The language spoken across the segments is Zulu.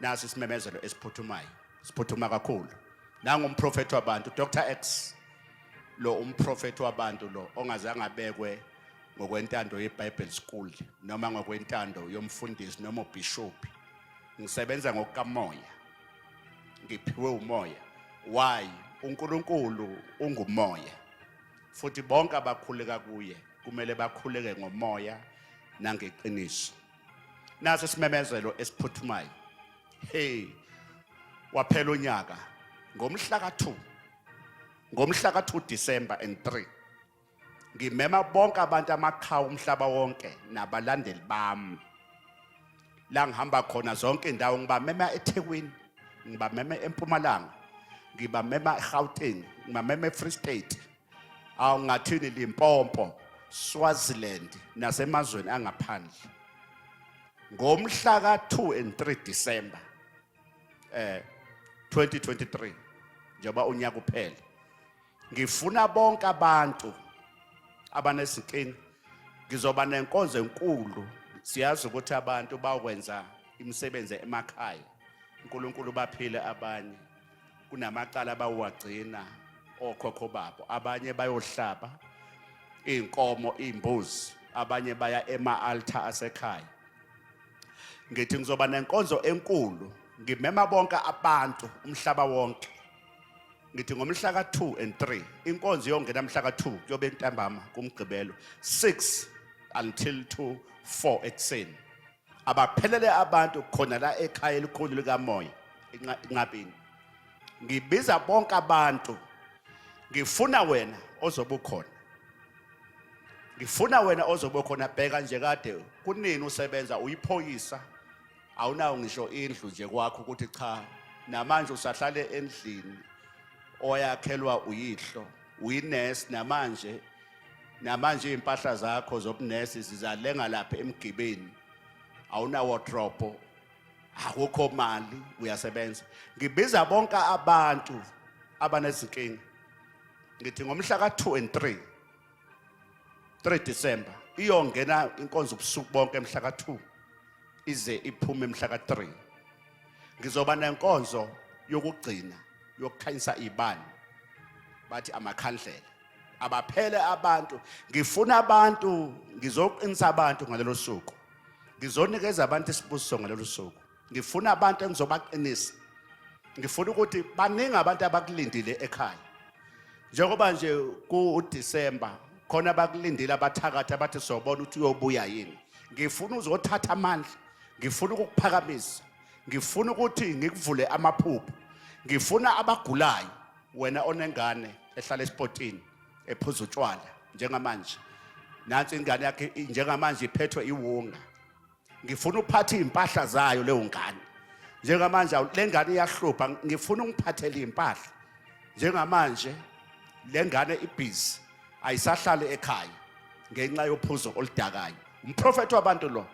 nasi isimemezelo esiphuthumayo siphuthuma kakhulu nangu umprofeti wabantu Dr. X lo umprofeti wabantu lo ongazange abekwe ngokwentando yeBible School noma ngokwentando yomfundisi noma ubishop ngisebenza ngokukamoya ngiphiwe umoya why uNkulunkulu ungumoya futhi bonke abakhuleka kuye kumele bakhuleke ngomoya nangeqiniso nasi isimemezelo esiphuthumayo hey waphela unyaka ngomhla ka2 December and 3 ngimema bonke abantu maQhawe umhlaba wonke nabalandeli bami la ngihamba khona zonke indawo ngibamema eThekwini ngibamema eMpumalanga ngibamema eGauteng ngibamema eFree State awungathini Limpopo Swaziland nasemazweni angaphandle ngomhla ka2 and 3 December 2023 njengoba unyaka uphele ngifuna bonke abantu abanezinkinga ngizoba nenkonzo enkulu siyazi ukuthi abantu bakwenza imisebenzi emakhaya uNkulunkulu baphile abanye kunamacala abawagcina okhokho babo abanye bayohlaba inkomo imbuzi abanye baya ema-altar asekhaya ngithi ngizoba nenkonzo enkulu ngimema bonke abantu umhlaba wonke ngithi ngomhla ka2 and 3 inkonzo yongena mhla ka2 kuyobe ntambama kumgqibelo 6 until 4 ekseni abaphelele abantu khona la ekhaya elikhulu likamoya enqabini ngibiza bonke abantu ngifuna wena ozobukhona bheka nje kade kunini usebenza uyiphoyisa awunawo ngisho indlu nje kwakho ukuthi cha namanje usahlale endlini oyakhelwa uyihlo uyinesi namanje impahla zakho zobunesi zizalenga lapha emgibeni awuna wardrobe akukho mali uyasebenza ngibiza bonke abantu abanezinkinga ngithi ngomhla ka2 and 3 December iyongena inkonzo ubusuku bonke mhla ka2 ize iphume mhla ka3 ngizoba nenkonzo yokugcina yokukhanyisa ibani bathi amakhandlela abaphele abantu ngifuna abantu ngizoqinisa abantu ngalelo suku ngizonikeza abantu isibusiso ngalelo suku ngifuna abantu engizobaqinisa ngifuna ukuthi baningi abantu abakulindile ekhaya njengoba nje ku-December khona abakulindile abathakatha bathi sobona ukuthi uyobuya yini ngifuna uzothatha amandla ngifuna ukukuphakamisa ngifuna ukuthi ngikuvule amaphupho ngifuna abagulayo wena onengane ehlala esipotini ephuza utshwala njengamanje nansi ingane yakhe njengamanje iphethwe iwunga ngifuna uphathe impahla zayo leyo ngane njengamanje le ngane iyahlupha ngifuna ungiphathele impahla njengamanje le ngane ibhizi ayisahlale ekhaya ngenxa yophuzo oludakayo umprofeti wabantu lo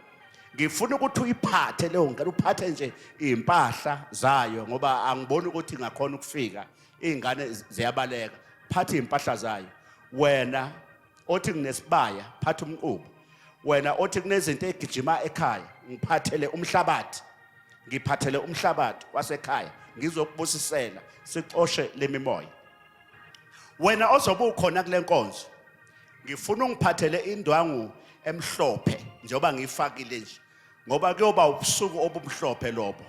ngifuna ukuthi uyiphathe leyo ngane uphathe nje impahla zayo ngoba angiboni ukuthi ngakhona ukufika izingane ziyabaleka phathe impahla zayo wena othi kunesibaya phatha umqubo wena othi kunezinto egijima ekhaya ngiphathele umhlabathi ngiphathele umhlabathi wasekhaya ngizokubusisela sixoshe lemimoya wena ozobe ukhona kule nkonzo ngifuna ungiphathele indwangu emhlophe njengoba ngifakile nje ngoba kuyoba ubusuku obumhlophe lobo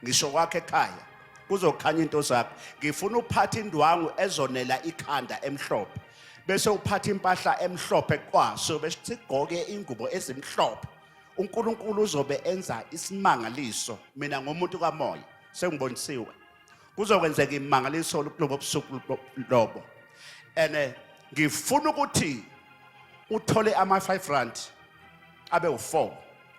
ngisho kwakhe ekhaya kuzokhanya into zakho ngifuna uphathe indwangu ezonela ikhanda emhlophe bese uphathe impahla emhlophe kwaso bese sigoke ingubo ezimhlophe uNkulunkulu uzobe enza isimangaliso mina ngomuntu kamoya sengibonisiwe kuzokwenzeka imangaliso lobo busuku lobo ene ngifuna ukuthi uthole ama-R5 abe u4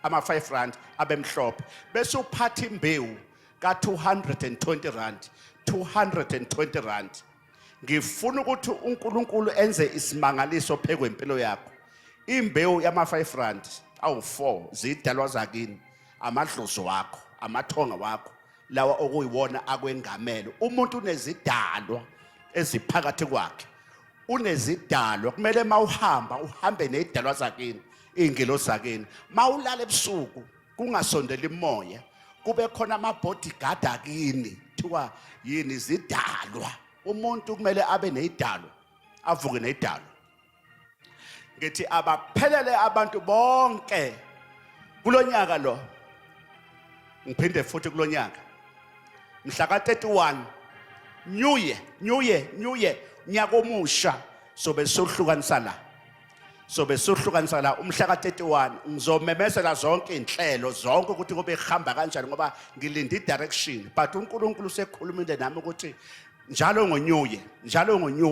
ama-R5 abe mhlophe bese uphatha imbewu ka220 R220 ngifuna ukuthi uNkulunkulu enze isimangaliso phekwe impilo yakho imbewu yama-R5 awu4 zidalwa zakini amadlozi wakho amathonga wakho lawa okuyiwona akwengamelo umuntu unezidalwa eziphakathi kwakhe unezidalwa kumele mawuhamba uhambe nezidalwa zakini ingilo zakini mawulala ebusuku kungasondela imoya kube khona ama-bodyguard akini kuthiwa yini zidalwa. Umuntu kumele abe ney'dalwa, avuke ney'dalwa. Ngithi abaphelele abantu bonke kulo nyaka lo, ngiphinde futhi kulo nyaka mhla ka-31 New Year nyaka omusha sobe sohlukanisa la. Sobe sohlukanisa la umhla ka-31 ngizomemezela zonke inhlelo zonke ukuthi kube khamba kanjani ngoba ngilinde i-direction, but uNkulunkulu usekhulumile nami ukuthi njalo ngo-New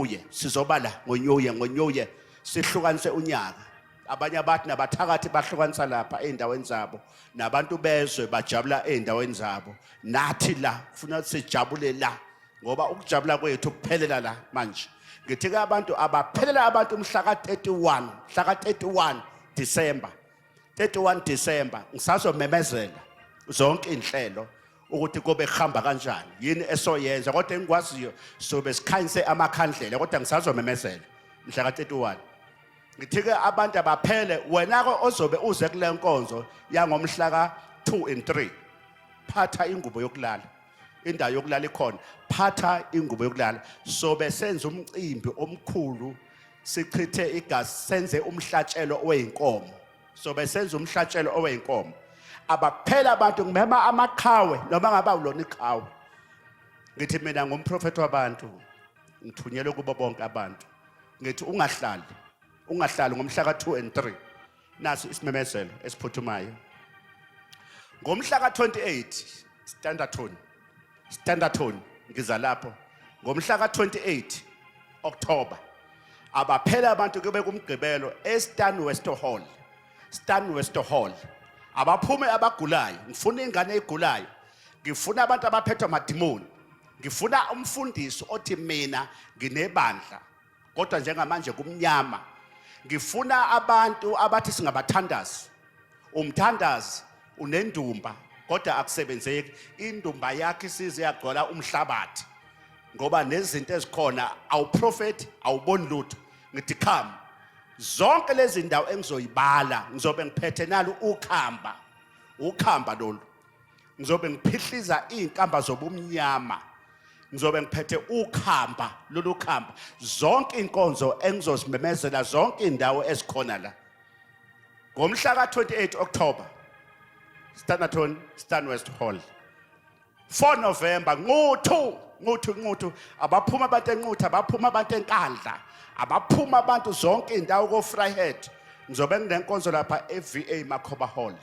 Year sizoba la ngo-New Year sihlukanise unyaka. Abanye abathi nabathakathi bahlukanisa lapha ey'ndaweni zabo, nabantu bezwe bajabula ey'ndaweni zabo. Nathi la kufuna sijabule la ngoba ukujabula kwethu kuphelela la manje. Ngithi-ke abantu abaphelela abantu mhla ka-31 December 31 December ngisazomemezela zonke inhlelo ukuthi kube kuhamba kanjani, yini esoyenza. Kodwa engikwaziyo sobe sikhanyise amakhandlela, kodwa ngisazomemezela mhla ka-31. Ngithi-ke abantu abaphele, wena-ke ozobe uze kule nkonzo yangomhla ka-2 and 3 phatha ingubo yokulala, indawo yokulala ikhona, phatha ingubo yokulala. Sobe senza umcimbi omkhulu, sichithe igazi, senze umhlatshelo oweyinkomo. Sobe senza umhlatshelo oweyinkomo. Abaphela abantu ngimema maQhawe noma ngaba ulona iqhawe. Ngithi mina ngumprofeti wabantu, ngithunyelwe kubo bonke abantu. Ngithi ungahlali ngomhla ka-2 and 3. Nasi isimemezelo esiphuthumayo. Ngomhla ka-28 standard tone ngiza lapho. Ngomhla ka-28 October abaphela abantu kube kumgqibelo eStan West Hall. Abaphume abagulayo, ngifuna ingane egulayo, ngifuna abantu abaphethwe amadimoni, ngifuna umfundisi othi mina nginebandla kodwa njengamanje kumnyama. Ngifuna abantu abathi singabathandazi. Umthandazi unendumba kodwa akusebenzeki, indumba yakhe isize yagcwala umhlabathi ngoba nezinto ezikhona awuprofeti awuboni lutho. Ngithi come zonke lezi ndawo engizoyibala ngizobe ngiphethe nalo ukhamba lolu. Ngizobe ngiphihliza izinkamba zobumnyama, ngizobe ngiphethe lolu khamba. Zonke inkonzo engizozimemezela zonke indawo ezikhona la. Ngomhla ka-28 October Stan West Hall. 4 November nquthu abaphuma abantu enquthu, abaphuma abantu enkandla, abaphuma abantu zonke indawo ko-Vryhead. Ngizobe nginenkonzo lapha e-VA maQhawe Hall.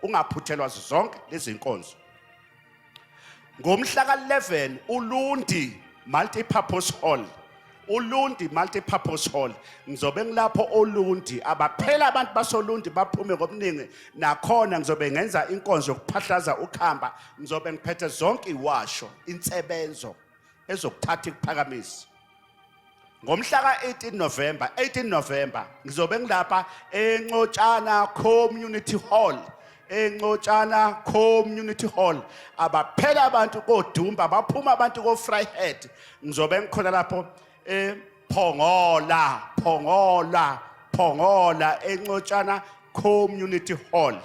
Ungaphuthelwa zonke lezi nkonzo. Ngomhla ka-11 Ulundi Multipurpose Hall. Ngizobe ngilapho Olundi, abaphela abantu basolundi baphume ngobuningi. Nakhona ngizobe ngenza inkonzo yokuphahlaza ukhamba. Ngizobe ngiphethe zonke iwasho, insebenzo ezokuthatha ikuphakamisa. Ngomhla ka-18 November ngizobe ngilapha eNcotshana Community Hall. Abaphela abantu kodumba, baphuma abantu ko-Vryhead. Ngizobe ngikhona lapho Phongola eNcotshana Community Hall.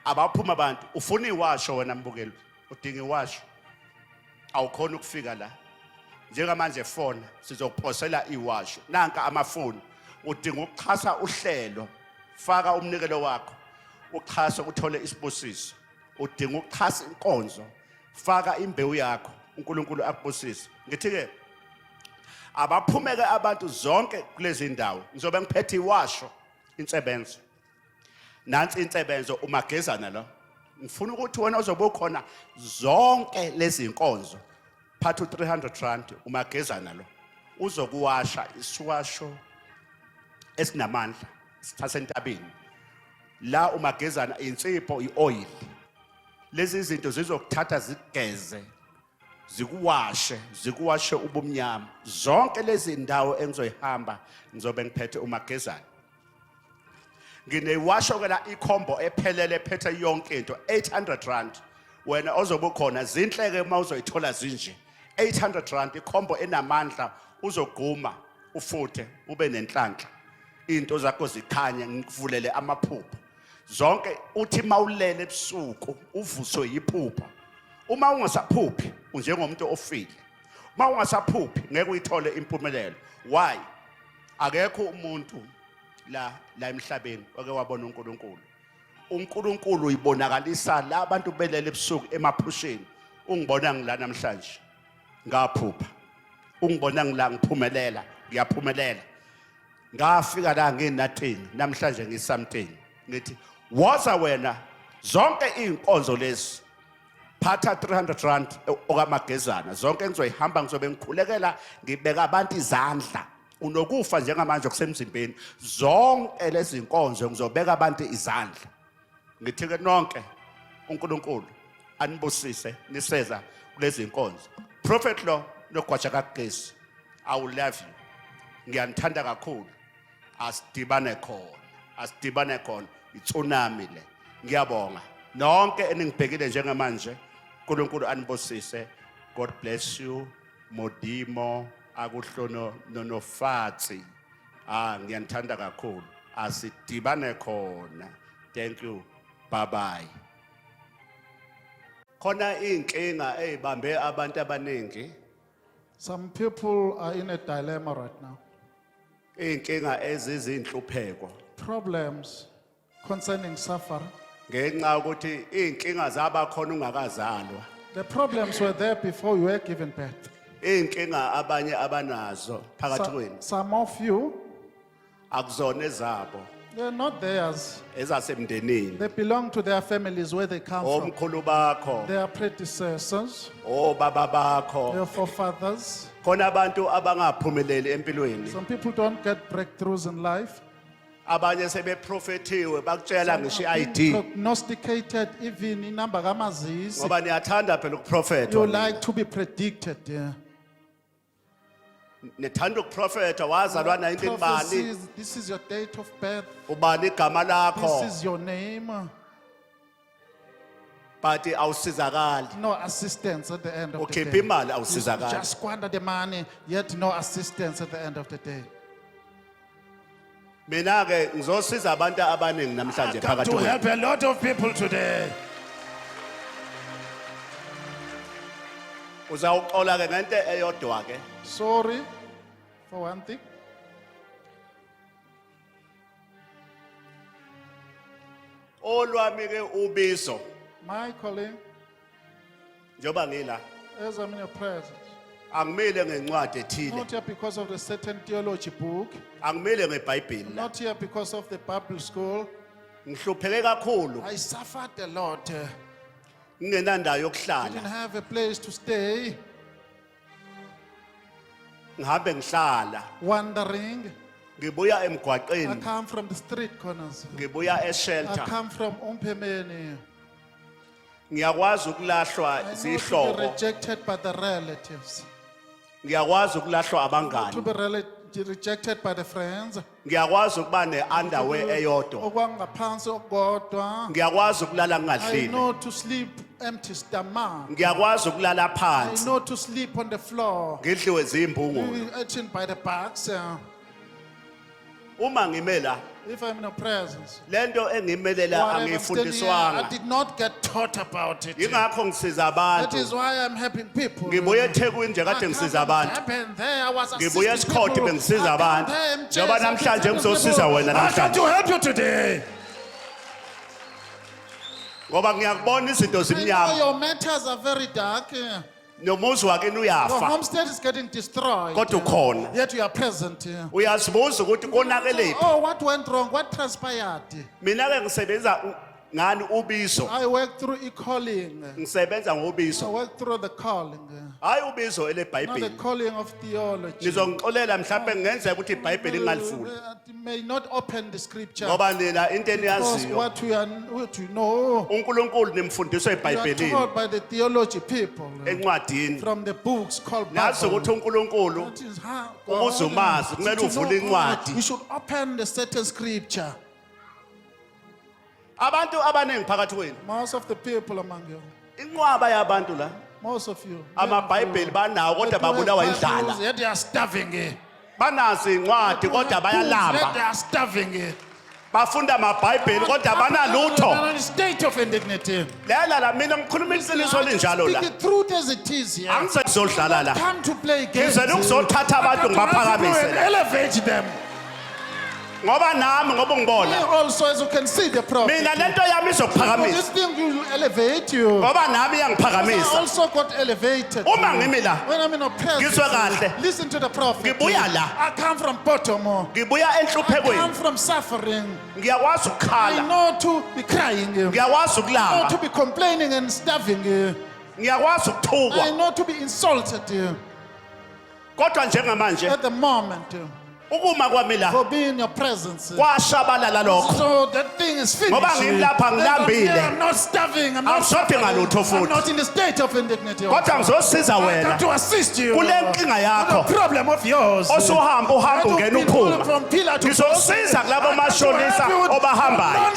Abaphuma abantu. Ufuna iwasho wena mbukeli, udinga iwasho, awukhona ukufika la. Njengamanje fona sizokuphosela iwasho. Nanka amafoni. Udinga ukuxhasa uhlelo, faka umnikelo wakho, uxhasa uthole isibusiso. Udinga ukuxhasa inkonzo, faka imbewu yakho, uNkulunkulu akubusise. Ngithi-ke abaphumeke abantu zonke kulezi ndawo. Ngizobe ngiphethe iwasho, insebenzo. Nansi insebenzo umagezana lo. Ngifuna ukuthi wena ozobe ukhona zonke lezi nkonzo, phatha u-300 umagezana lo. Uzokuwasha isiwasho esinamandla, sithatha entabeni. La umagezana insipho, i-oil. Lezi zinto zizokuthatha zigeze, zikuwashe ubumnyama. Zonke lezi ndawo engizoyihamba ngizobe ngiphethe umagezana. Nginewasho ke la ikhombo ephelele ephethe yonke into, 800 rand. Wena ozobe ukhona zinhleke uma uzoyithola zinje. 800 rand ikhombo enamandla, uzogquma ufuthe ube nenhlanhla. Into zakho zikhanye, ngikuvulele amaphupho. zonke uthi mawulele ebusuku uvuswe yiphupha uma ungasaphuphi unjengomuntu ofile uma ungasaphuphi ngeke uyithole impumelelo why akekho umuntu la emhlabeni oke wabona uNkulunkulu uyibonakalisa la abantu belele ebusuku emaphusheni ungibona ngila namhlanje ngaphupha ungibona ngila ngiphumelela ngiyaphumelela ngafika la nginathini namhlanje ngisomething ngithi waza wena zonke izinkonzo lezi phatha 300 rand okamagezana zonke engizoyihamba ngizobe ngikhulekela ngibeka abantu izandla unokufa njengamanje kusemzimbeni zonke lezi zinkonzo ngizobeka abantu izandla ngithi ke nonke uNkulunkulu anibusise niseza kulezi zinkonzo prophet lo nogwaja kaGesi I will love you ngiyanithanda kakhulu asidibane khona itsunami le ngiyabonga nonke eningibhekile njengamanje uNkulunkulu anibusise God bless you modimo akuhlono nonofatsi ngiyanithanda kakhulu asidibane khona thank you bye bye khona inkinga ezibambe abantu abaningi Some people are in a dilemma right now. inkinga ezizinhlupheko Problems concerning suffering. ngenxa ukuthi inkinga zabakhona ungakazalwa The problems were there before you were given birth. inkinga abanye abanazo phakathi kwenu Some of you, akuzona ezabo they're not theirs. ezasemndenini They belong to their families where they come from. omkhulu bakho Their predecessors, obaba bakho their forefathers. khona abantu abangaphumeleli empilweni Some people don't get breakthroughs in life. abanye sebeprofethiwe bakutshela ngisho Being iID prognosticated even in number gamazisi. ngoba niyathanda phela You ukuprofetha like to be predicted. Yeah. nithanda ukuprofetha wazalwa 19 bani Prophecies, this is your date of birth. ubani igama This lakho is your name. but awusizakali No assistance at the end of the ukhipha day. imali You awusizakali just squander the money, yet no assistance at the end of the day. mina ke ngizosiza abantu abaningi namhlanje phakathi To kwenu help a lot of people today. uzawuxola ke ngento eyodwa ke Sorry for one thing. olwami ke ubizo My calling, njoba ngila as I'm in your presence, angimile ngencwadi ethile not here because of the certain theology book, angimile ngeBhayibheli la not here because of the Bible school. ngihlupheke kakhulu I suffered a lot. ngingenandawo Didn't yokuhlala have a place to stay, ngihambe ngihlala wandering. ngibuya I emgwaqeni come from the street corners. ngibuya I eshelter come from Umpemeni. ngiyakwazi ukulahlwa I know to be zihloko rejected by the relatives, ngiyakwazi ukulahlwa to abangani be rejected by the friends. ngiyakwazi ukuba neunderwear eyodwa Okwangaphansi okukodwa. ngiyakwazi ukulala I ngingadlile know to sleep empty stomach. ngiyakwazi ukulala I phansi know to sleep on the floor. ngidliwe zimbungulo Being eaten by the bugs. uma ngime la If I'm in your presence, lento engimelela whatever I'm standing here, I angifundiswanga did not get taught about it. ingakho ngisiza That abantu is why I'm helping people. ngibuye eThekwini nje I kade come ngisiza from abantu Durban, there I was ngibuye assisting eSkhodi people. bengisiza I come abantu there in njengoba chairs, namhlanje assisting ngizosiza people. wena I come namhlanje to help you today. ngoba ngiyakubona izinto I know zimnyama your matters are very dark. nomuzi wakini Your uyafa homestead is getting destroyed. kodwa ukhona Yet you are present here. uyazibuza ukuthi konakelephi Oh, what went wrong? What transpired? mina ke ngisebenza ngani ubizo I work through e-calling. ngisebenza I ngobizo work through the calling. hayi ubizo Not the eleBhayibheli calling of theology. nizongixolela mhlawumbe ngenzeka ukuthi iBhayibheli ingalifuni May not open the scripture. ngoba nina into Because eniyaziyo what you know, uNkulunkulu nimfundiswe you are eBhayibhelini taught by the theology people encwadini from the books called nazi ukuthi Bible. uNkulunkulu That is how ukuze umazi kumele to uvule know God, incwadi we should open the certain scripture. abantu abaningi phakathi kwenu Most of the people among you, inqwaba yabantu la most of you, amaBhayibheli banawo kodwa they do have babulawa Bibles, indlala yet they are starving. banazi incwadi kodwa Yet bayalamba they are starving. bafunda amabhayibheli kodwa They're abanalutho. in a state of indignity. Lela la mina ngikhuluma iqiniso linjalo la. Speak the truth as it is here. Angize kuzodlala la. Come to play games. Ngizela ukuzothatha abantu ngibaphakamise la. Elevate them. Ngoba nami ngoba Me ngibona. also, as you can see, the prophet. Mina lento yami This izokuphakamisa. thing will elevate you. Ngoba nami I iyangiphakamisa. also got elevated. Uma ngimi la, When I'm in a presence, ngizwe kahle. listen to the prophet. Ngibuya la. I come from bottom. Ngibuya I enhluphekweni. come from suffering. Ngiyakwazi I ukukhala. know to be crying. Ngiyakwazi I know to ukulamba. be complaining and starving. Ngiyakwazi I ukuthukwa. know to be insulted Kodwa njengamanje at the moment ukuma kwami la for being in your presence. kwashabalala lokho. So that thing is finished. Ngoba ngimi lapha ngilambile. I'm not starving. I'm not Angisode suffering. ngalutho I'm futhi. not in the state of indignity. Kodwa ngizosiza I come wena to assist you. kule nkinga yakho. The problem of yours. Osuhamba uhamba ungena uphuma. From pillar to post. Ngizokusiza kulabo mashonisa obahambayo.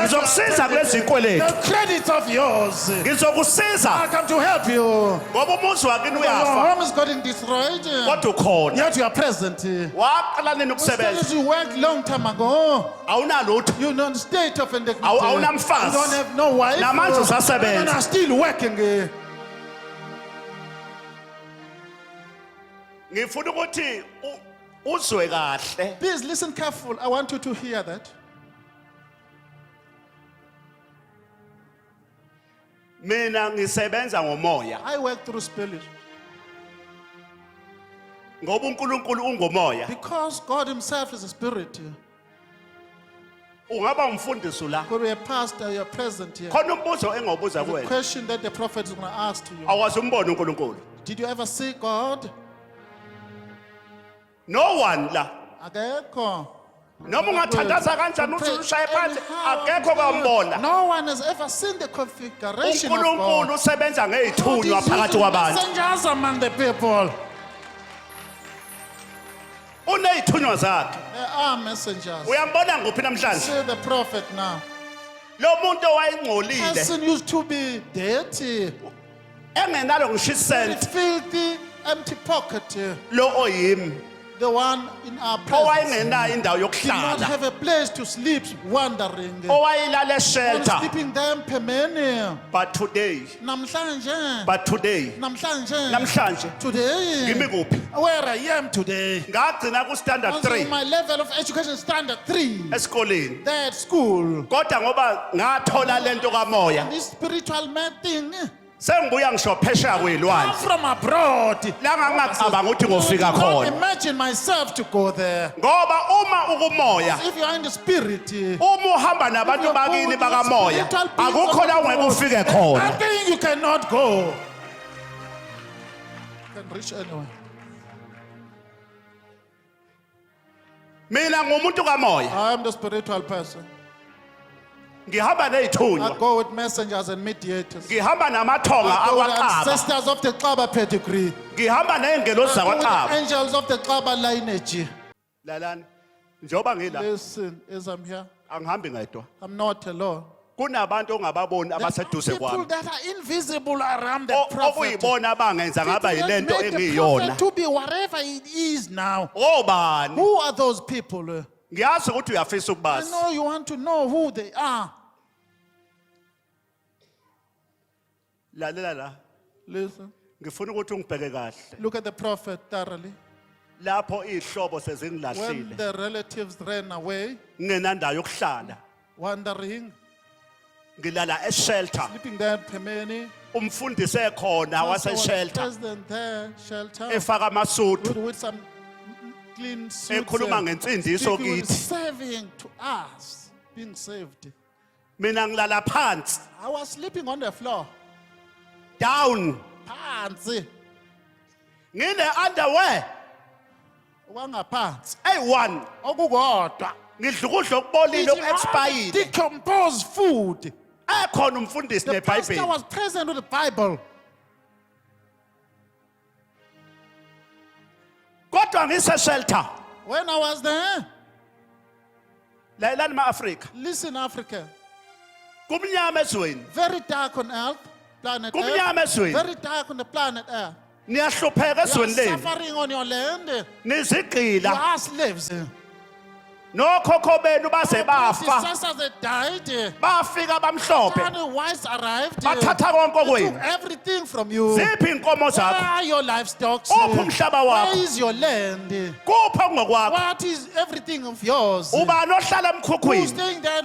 Ngizokusiza kulezi zikweletu. The credit of yours. Ngizokusiza I come to help you. ngoba umuzi wakini Your uyafa home is getting destroyed. kodwa ukhona. Yet you are present. Waqala nini ukusebenza? You worked long time ago. Awunalutho. You're in a state of indignity. Awunamfazi. You don't have no wife. Namanje usasebenza. And are still working. Ngifuna ukuthi uzwe kahle. Please listen careful. I want you to hear that. Mina ngisebenza ngomoya I work through spirit. ngoba uNkulunkulu ungomoya. Because God himself is a spirit. Ungaba umfundisi la. Could be a pastor, you're present here. Khona umbuzo engobuza The kuwena. question that the prophet is going to ask to you. Awazi umbona uNkulunkulu. Did you ever see God? No one la. Akekho. Noma ungathandaza kanjani uthi ushaye phansi akekho kwambona. No one has ever seen the configuration of uNkulunkulu God. usebenza God ngezithunywa is phakathi using kwabantu. messengers among the people. Unezithunywa zakhe. There are messengers. Uyambona nguphi namhlanje? See the prophet now. Lo muntu owayengcolile Person used to be dirty, engenalo ngisho isent filthy, empty pocket. lo oyimi The one in our presence owayengenayo indawo did not yokuhlala. have a place to sleep, wandering. Owayelala And eshelter. sleeping there Pemeni. But today, Namhlanje. namhlanje Today. ngimi kuphi? Where I am today. Ngagcina ku standard Also, 3 my level of education standard 3. esikoleni. That school. Kodwa ngoba ngathola lento kamoya, This spiritual man thing. sengibuya ngisho phesheya I'm kwelwandle. from abroad. La ngangacabanga ukuthi ngofika I can't khona. imagine myself to go there. Ngoba uma ukumoya, If you are in the spirit, uma uhamba nabantu bakini bakamoya, akukho la ungeke ufike khona. nothing you cannot go. You can reach anywhere. Mina ngumuntu kamoya. I am the spiritual person. Ngihamba I nezithunywa. go with messengers and mediators. Ngihamba namathonga I go with akwaqaba. ancestors of the Kaba pedigree. Ngihamba nezingelosi I go with the zakwaqaba. angels of the Kaba lineage. Lalana. Njoba ngila, Listen, as I'm here, angihambi ngedwa. I'm not alone. Kunabantu ongababoni There are abaseduze people kwami. that are invisible around the prophet. Okuyibona abangenza ngaba People that yilento made the engiyona. prophet to be whatever it is now. Obani? Who are those people? Ngiyazi ukuthi uyafisa I ukubazi. know you want to know who they are. Lalela la. Listen, Ngifuna ukuthi ungibheke kahle. look at the prophet thoroughly. Lapho izihlobo When sezingilahlile. the relatives ran away, Ngingenandawo yokuhlala. wandering, Ngilala eshelter. sleeping there at Pemeni. Umfundisi ekhona Pastor was wase-shelter. president there, shelter, Efaka amasudu. with some clean suits. Ekhuluma ngensindiso speaking with kithi. saving to us, being saved. Mina ngilala phansi. I was sleeping on the floor. Down. Phansi. Ngine underwear. Wangaphansi. Eyi-1. Okukodwa. Ngidla ukudla okubolile oku-expired. Decomposed food. Ekhona umfundisi The pastor nebhayibheli. was present with the Bible. Kodwa ngise-shelter. When I was there, Lalelani ma-Afrika. listen, Africa, Kumnyama ezweni. very dark on earth, planet Kumnyama Earth, ezweni. very dark on the planet Earth. Niyahlupheka You are ezweni lenu. suffering on your land. You Nizigqila. are slaves. nokhokho benu baze bafa Ancestors they died. bafika abamhlophe And whites arrived. bathatha konke They kwenu took everything from you. ziphi inkomo Where zakho are your livestock? uphi umhlaba Where wakho is your land? kuphi ngokwakho What is everything of yours? ubani ohlala Who's emkhukhwini staying there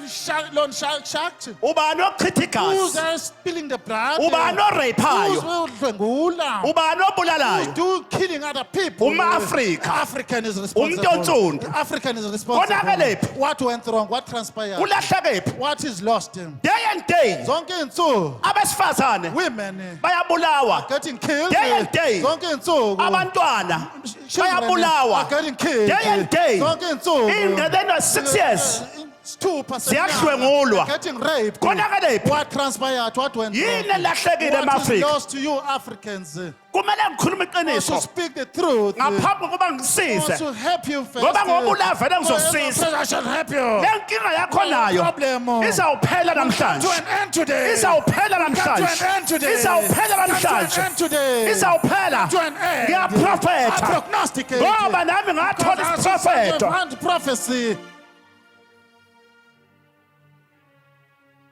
loan shacked? ubani ochitha Who's igazi there spilling the blood? ubani oreyiphayo Who's udlwengula? ubani Who's obulalayo killing other people? Uma-Afrika. The African is responsible. Umntu The African is responsible. Konakelephi? What went wrong? What transpired? kulahlekephi What is lost? day and day Zonke insuku, abesifazane women bayabulawa getting killed. Day and day. Zonke insuku, abantwana children bayabulawa are getting killed. day and day Zonke insuku, ingane no-6 years Ziyadlwengulwa. getting raped. Konakelephi? What transpired? What went yini wrong? elahlekile What is ema-Afrika lost to you Africans? kumele ngikhulume I iqiniso should speak the truth. ngaphambi kokuba I ngisize should help you first. ngoba ngoba ulava vele Oh, ngizosisiza I shall help you. le nkinga yakho nayo Problem. izawuphela To namhlanje an end today. izawuphela namhlanje To an end today. izawuphela To an namhlanje end today. izawuphela To an end. I ngiyaprofetha prognosticate. ngoba nami ngathola isiprofeto Prophecy.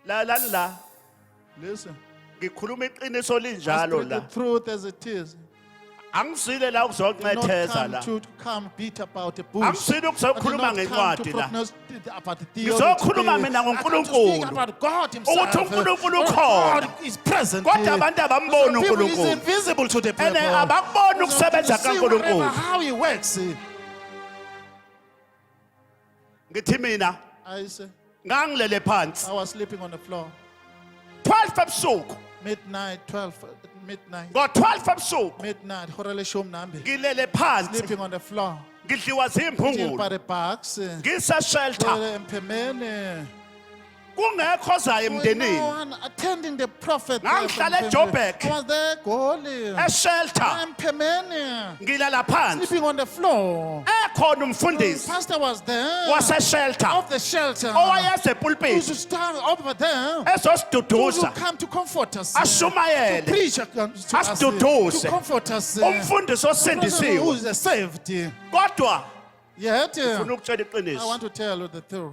lalani la Listen. ngikhuluma iqiniso I linjalo speak the la truth as it is. angisile la Not ukuzoncetheza come la to come beat about the bush. angisile I did ukuzokhuluma not come ngencwadi to la prognosticate about the Ngizokhuluma theology. mina I come to ngoNkulunkulu. speak about God himself. Ukuthi uNkulunkulu Oh, ukhona. God is present. kodwa abantu abamboni Some people is uNkulunkulu invisible to the people. ene abakuboni So ukusebenza to see whatever, kaNkulunkulu how he works. ngithi mina I say, ngangilele phansi I was sleeping on the floor. 12 ebusuku Midnight, 12, midnight, ngo-12 ebusuku midnight. Horele shum nambe. ngilele phansi Sleeping on the floor. ngidliwa Eating zimphungulu by the bags. ngiseshelter Empemene. kungekho zayo No emndenini one attending the prophet. Ngangihlala eJoburg. I was there, Goli. eshelter Empemene. ngilala phansi Sleeping on the floor. ekhona The umfundisi pastor was there. waseshelter Of the shelter. Who owayesepulpiti should stand over there. Who ezosiduduza should come to comfort us. To ashumayele preach to us. Asiduduze. To comfort us. umfundisi Who osindisiwe is saved. kodwa Yet, ufuna ukutshela I iqiniso want to tell you the truth.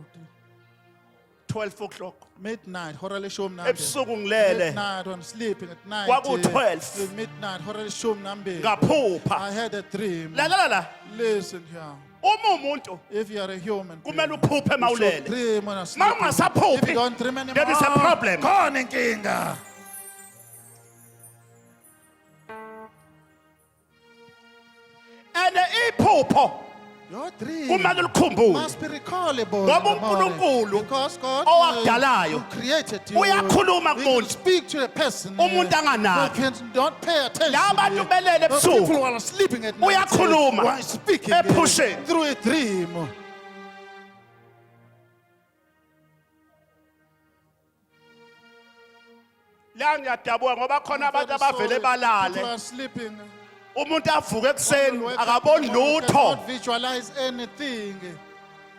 12 o'clock Midnight, horele shum nambe. ebusuku ngilele Midnight, when sleeping at night. Kwaku-12. Midnight, horele shum nambe. ngaphupha I had a dream. lalela Listen here. uma umuntu If you are a human, kumele being, uphuphe you should mawulele dream when you're ma sleeping. If you ungasaphuphi don't dream anymore, there is a problem khona inkinga. and iphupho Your dream kumele likhumbule must be recallable. Ngoba in the morning. uNkulunkulu Because God owakudalayo who created you. uyakhuluma He can kumuntu speak to a person. Umuntu anganaki. who can don't pay attention. La bantu belele Those ebusuku. people who are sleeping at night. Uyakhuluma. who are speaking Ephuseni. through a dream. la ngiyadabuka ngoba khona abantu abavele People balale are sleeping. umuntu avuke ekuseni Wake up, akaboni you lutho cannot visualize anything.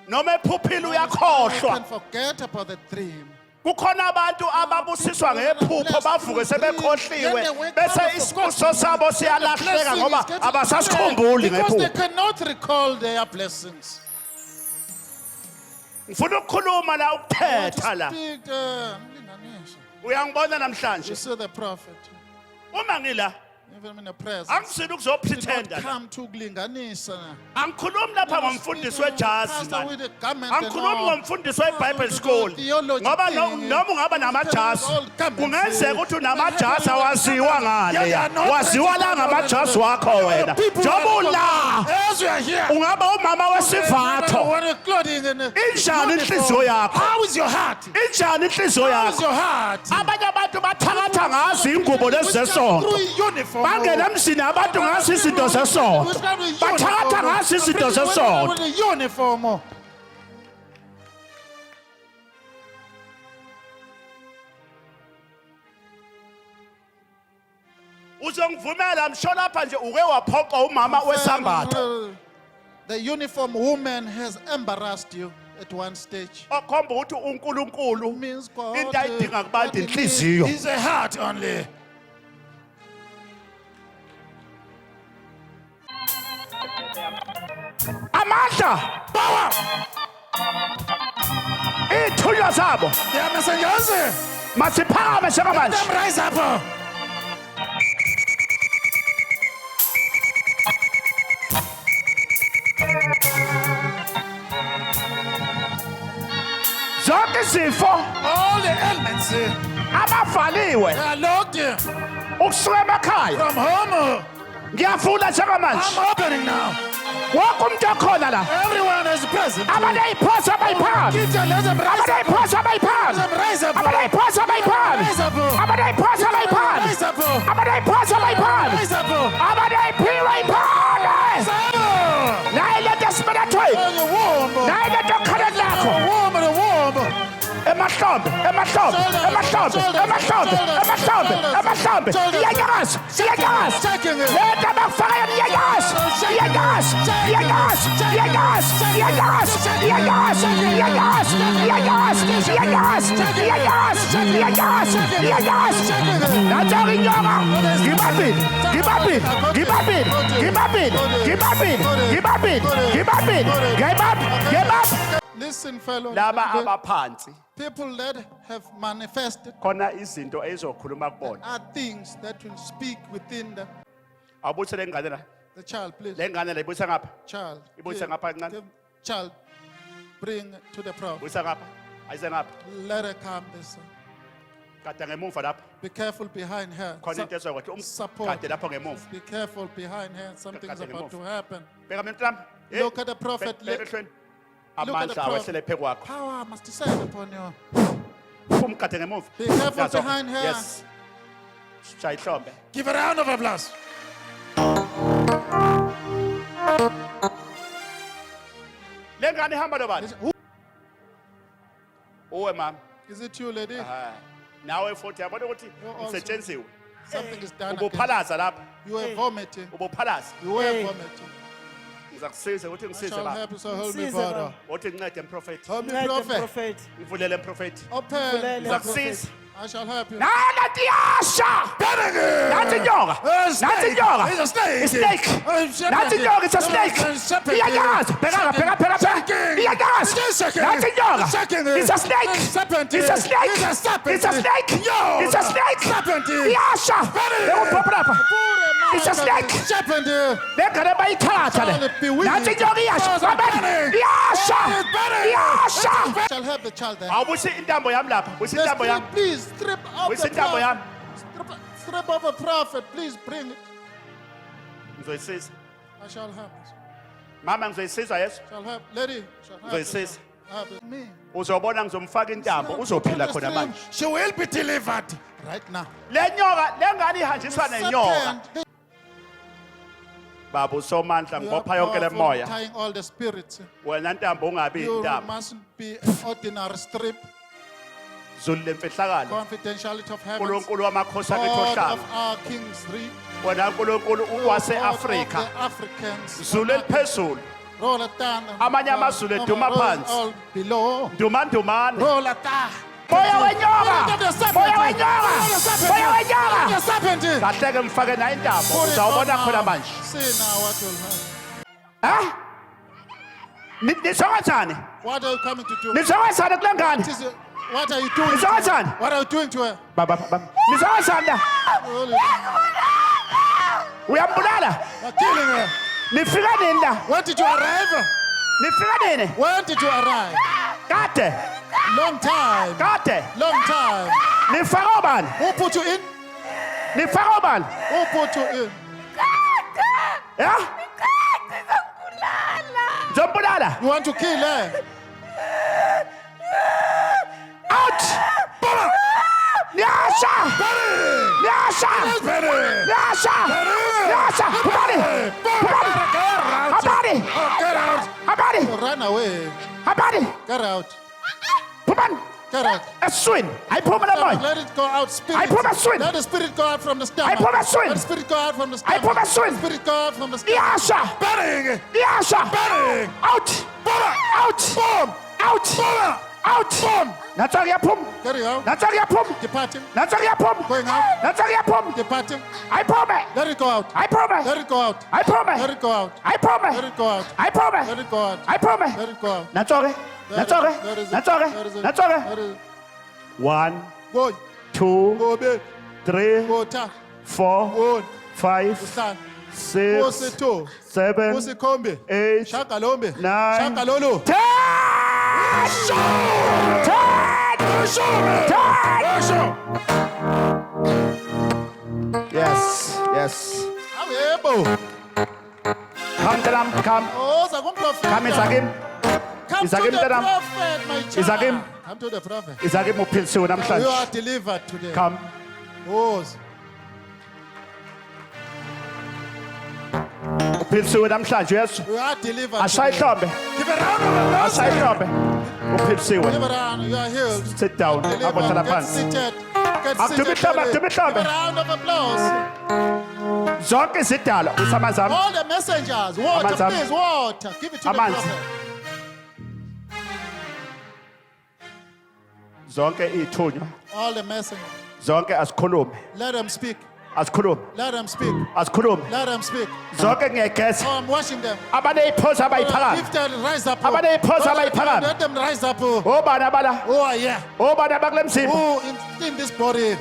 noma ephuphile You uyakhohlwa can forget about the dream. kukhona abantu ababusiswa ngephupho bavuke sebekhohliwe bese isibuso sabo siyalahleka ngoba abasasikhumbuli Because they ngephupho cannot recall their blessings. ngifuna ukukhuluma la I want to ukuthetha la speak, mlinganisha. uyangibona You namhlanje see the prophet. uma ngila Even in the presence. angisini Did not ukuzopretenda la come to kulinganisa. angikhulumi lapha ngomfundisi wejazi Pastor man with the garment and angikhulumi all. ngomfundisi weBible Pastor school with the theology ngoba thing. noma ungaba namajazi All garments, kungenzeka ukuthi they have unamajazi all awaziwa garments. ngale Yeah, ya they are not waziwa la registered ngamajazi wakho wena People njengoba are- ula As we are here. ungaba umama wesivatho What a clothing and injani inhliziyo yakho How is your heart? injani inhliziyo How is yakho your heart? abanye abantu bathakatha ngazi ingubo lezi zesonto Through uniform. bangena emzini abantu ngazi izinto zesonto bathakatha ngazi izinto zesonto With a uniform. uzongivumela msho lapha nje uke waphoqa umama wesambatho The uniform woman has embarrassed you at one stage. okhomba ukuthi uNkulunkulu Means God. into ayidinga kubantu what it inhliziyo needs is a heart only. amandla Power. Ithunywa zabo They are messengers. masiphakame Let njengamanje. them rise up. Zonke izifo All the ailments, they abavaliwe are locked ukusuka emakhaya from home. ngiyafuna njengamanje. I'm opening now. Wonke umuntu okhona la Everyone is present. abaneyiphosa abayiphakame. Let them rise up. abaneyiphosa abayiphakame. Let them rise up. abaneyiphosa abayiphakame. Rise up. abaneyiphosa abayiphakame. Rise up. abaneyiphosa abayiphakame. Rise up. abaneyiphiwe iphakame. naye lento esibelethiwe On your womb. naye lento okhaleni lakho The womb, the womb. emahlombe emahlombe emahlombe emahlombe emahlombe emahlombe iyanyakaza iyanyakaza Checking it. lento abakufakayo iyanyakaza iyanyakaza iyanyakaza iyanyakaza iyanyakaza iyanyakaza iyanyakaza iyanyakaza iyanyakaza iyanyakaza iyanyakaza iyanyakaza nantsho inyoka ngibambile ngibambile ngibambile ngibambile ngibambile ngibambile ngibambile ngiyayibamba ngiyayibamba. Listen, fellow. Laba abaphansi People that have manifested khona izinto ezizokhuluma kubona. are things that will speak within Awubuthe lengane la. the child, please. Lengane la ibuthe ngapha. Child. Ibuthe ngapha kancane. give child. Bring to the prophet. Buthe ngapha. Ayise ngapha. Let her come this. Gada ngemuva lapha. Be careful behind her. Khona into ezokwathi Support. umgade lapho ngemuva. Be careful behind her. Something's Gade about to ngemuva. happen. Beka mina mntwana. Look at the prophet. Emehlweni. Look at the Amandla prophet. awehlele phezu kwakho. Power must descend upon you. Umgade ngemuva. Be careful Nazo. behind her. Yes. Shaya ihlombe. Give a round of applause. Lengane ihamba nobani? Who- Uwe mama. Is it you, lady? Aha. Nawe futhi yabona ukuthi You're also- usetshenziwe. Something is done. again. Ubuphalaza lapha. You were vomiting. Ubuphalaza. You were vomiting. Ngizakusiza ukuthi I ngisize shall baba. help you, so help me, Size, Father. Baba. Uthi ngincede mprofeti. Help me, Let the prophet. prophet. Ngivulele mprofeti. Open. Ngivulele. the Ngizakusiza. prophet. I shall help you. Nala tiyasha. Nansi inyoka. Nansi inyoka. It's a snake. Snake. Nansi inyoka, it's a snake. Iyanyakaza. Bheka bheka bheka bheka. Iyanyakaza. Nansi inyoka. It's a snake. It's a snake. It's a snake. It's a snake. Iyasha. Ekuphopha lapha. It's a snake. Serpent. Lengane bayithatha le. Nansi inyoka iyasha. Babani. Iyasha. Iyasha. Shall help the child there. Awubusi intambo yami lapha. Busi The intambo yami. spirit, please strip off Busi the intambo yami. prophet. Strip off a prophet. Please bring it. Ngizoyisiza. I shall help. Mama ngizoyisiza Yesu. Shall help. Lady. Shall help. Ngizoyisiza. Help me. Uzobona ngizomfaka intambo uzophila khona manje. She will be delivered right now. Lenyoka lengane ihanjiswa nenyoka. Serpent, Baba usomandla you are ngibopha yonke le powerful, moya. tying all the spirits. Wena ntambo ungabi You intambo. mustn't be an ordinary strip. Zulu lemfihlakalo. Confidentiality of heaven. uNkulunkulu wamakhosi God akethohlanga. of our kings three. Wena uNkulunkulu wase Afrika. God of the Africans. Zulu eliphezulu. Roll it down. Amanye amazulu eduma Roll it phansi. all below. Ndumandumane. Roll it down. Moya wenyoka. Moya wenyoka. Moya wenyoka. The serpent. Kahle ke mfake na intambo. Put it Uzawubona on khona now. manje. See now what will happen. Ha? Nisongathani? What are you coming to do? Nisongathani kule ngane? What are you doing? to Nisongathani? her? What are you doing to her? Baba baba. Nisongathani la? Roll it. Uyambulala? You're killing her. Nifika nini la? When did you arrive? Nifika nini? When did you arrive? Kade. Long time. Kade. Long time. Nifaka ubani? Who put you in? Nifaka ubani? Who put you in? Ya? Zombulala. You want to kill her? Out. Baba. Nyasha. Nyasha. Nyasha. Nyasha. Habari. Habari. Habari. Habari. Run away. Habari. Get out. Puman. Get out. A swing. I put my boy. Let it go out. Spirit. I put a swing. Let the spirit go out from the stomach. I put a swing. Let the spirit go out from the I stomach. put a swing. Spirit go out from the stomach. Nyasha. Bang. Nyasha. Bang. Out. Baba. Out. Boom. Out. Baba. Out. Boom. Nataka pum. Get out. Nataka pum. Departing. Nataka pum. Going out. Nataka pum. Departing. I promise. Let it go out. I promise. Let it go out. I promise. Let it go out. I promise. Let it go out. I promise. Let it go out. I promise. Let it go out. Nataka. That's okay. That is it. That's okay. That is it. That's okay. That is it. 1, Good. 2, Good. 3, Good. 4, Good. 5, Uhlala. 6, Usi-2. 7, Usikhombe. 8, Shagalombe. 9, Shagalolu. 10. 10. Yes, yes. Awebo. Come, Talam, come. Oh, zakumprofeta. Come, Isakim. Come to Isakim, the Talam. prophet, my child. Isakim. Come to the prophet. Isakim uphilisiwe You are namhlanje. delivered today. Come. Oh, Uphilisiwe namhlanje Yesu. you are delivered today. Ashayihlombe. Give a round of applause. Ashayihlombe. Uphilisiwe. Give a round. You are healed. Sit down. Delivered. Abohlala Get phansi. seated. Get Akudume seated. ihlombe, Daddy. akudume ihlombe. Give a round of applause. Zonke izidalwa usamazami. All the messengers, water, Amanzi ami. please, water. Give it to the Amanzi. prophet. Zonke ithunywa. All the messengers. Zonke asikhulume. Let them speak. Asikhulume. Let them speak. Asikhulume. Let them speak. Zonke ngiyegeza. Oh, I'm washing them. Abaneyiphosa abayiphakama. If they rise up. Abaneyiphosa abayiphakama. Let them rise up. Oh, Obani abala. yeah. Obani abakule mzimba. Oh, in this body.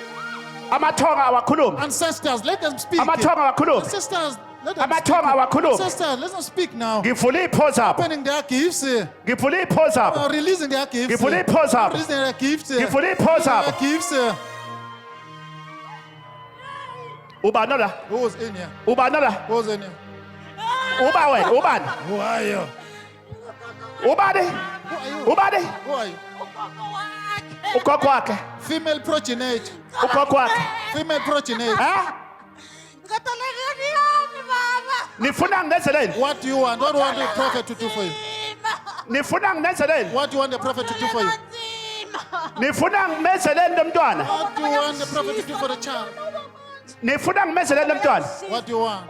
Amathonga awakhulumi. Ancestors, let them speak. Amathonga awakhulumi. Ancestors, let them Amathonga awakhulumi. speak. Ancestors, let them speak now. Ngivula iphosa apha. Opening their gifts. Ngivula iphosa apha. Releasing their gifts. Ngivula iphosa apha. Releasing their gifts. Ngivula iphosa Their apha. gifts. Ubani ola? Who's in here? Ubani ola? Who's in here? Uba wena, ubani? Who are you? Ubani? Who are you? Ubani? Who are you? Ugogo wakhe. Female progenate. Ugogo wakhe. Female progenate. Ha? Nifuna nginenzeleni? What do you want? What do you want the prophet to do for you? Nifuna nginenzeleni? What do you want the prophet to do for you? Nifuna ngimenzeleni lo mntwana? What do you want the prophet to do for the child? Nifuna ngimenzeleni lo mntwana? What do you want?